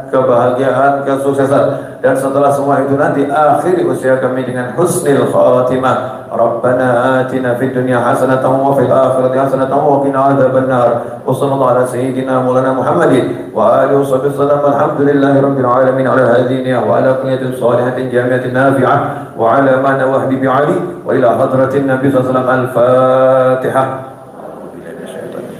kebahagiaan, kesuksesan, dan setelah semua itu nanti akhiri usia kami dengan husnul khatimah. Rabbana atina fid dunya hasanatan wa fil akhirati hasanatan wa qina adzabannar. Wa sallallahu ala sayyidina maulana Muhammadin wa alihi wasallam. Alhamdulillahi rabbil alamin ala hadhihi wa ala kulliyatin salihatin jamiatin nafi'ah wa ala ma nawahdi bi ali wa ila hadratin nabi sallallahu alaihi wasallam. Al-Fatihah.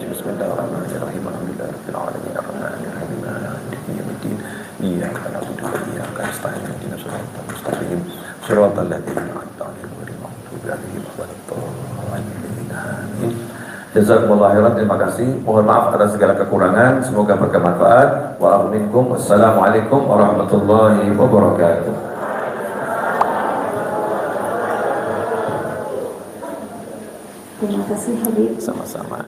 Bismillahirrahmanirrahim. Alhamdulillahi rabbil alamin arrahmanir rahim maliki yaumiddin. Iyyaka na'budu wa iyyaka nasta'in ihdinas siratal mustaqim siratal ladzina an'amta 'alaihim ghairil maghdubi 'alaihim waladdallin. Jazakumullah khairan, terima kasih. Mohon maaf atas segala kekurangan, semoga bermanfaat. Wassalamualaikum warahmatullahi wabarakatuh. Terima kasih Habib. Sama-sama.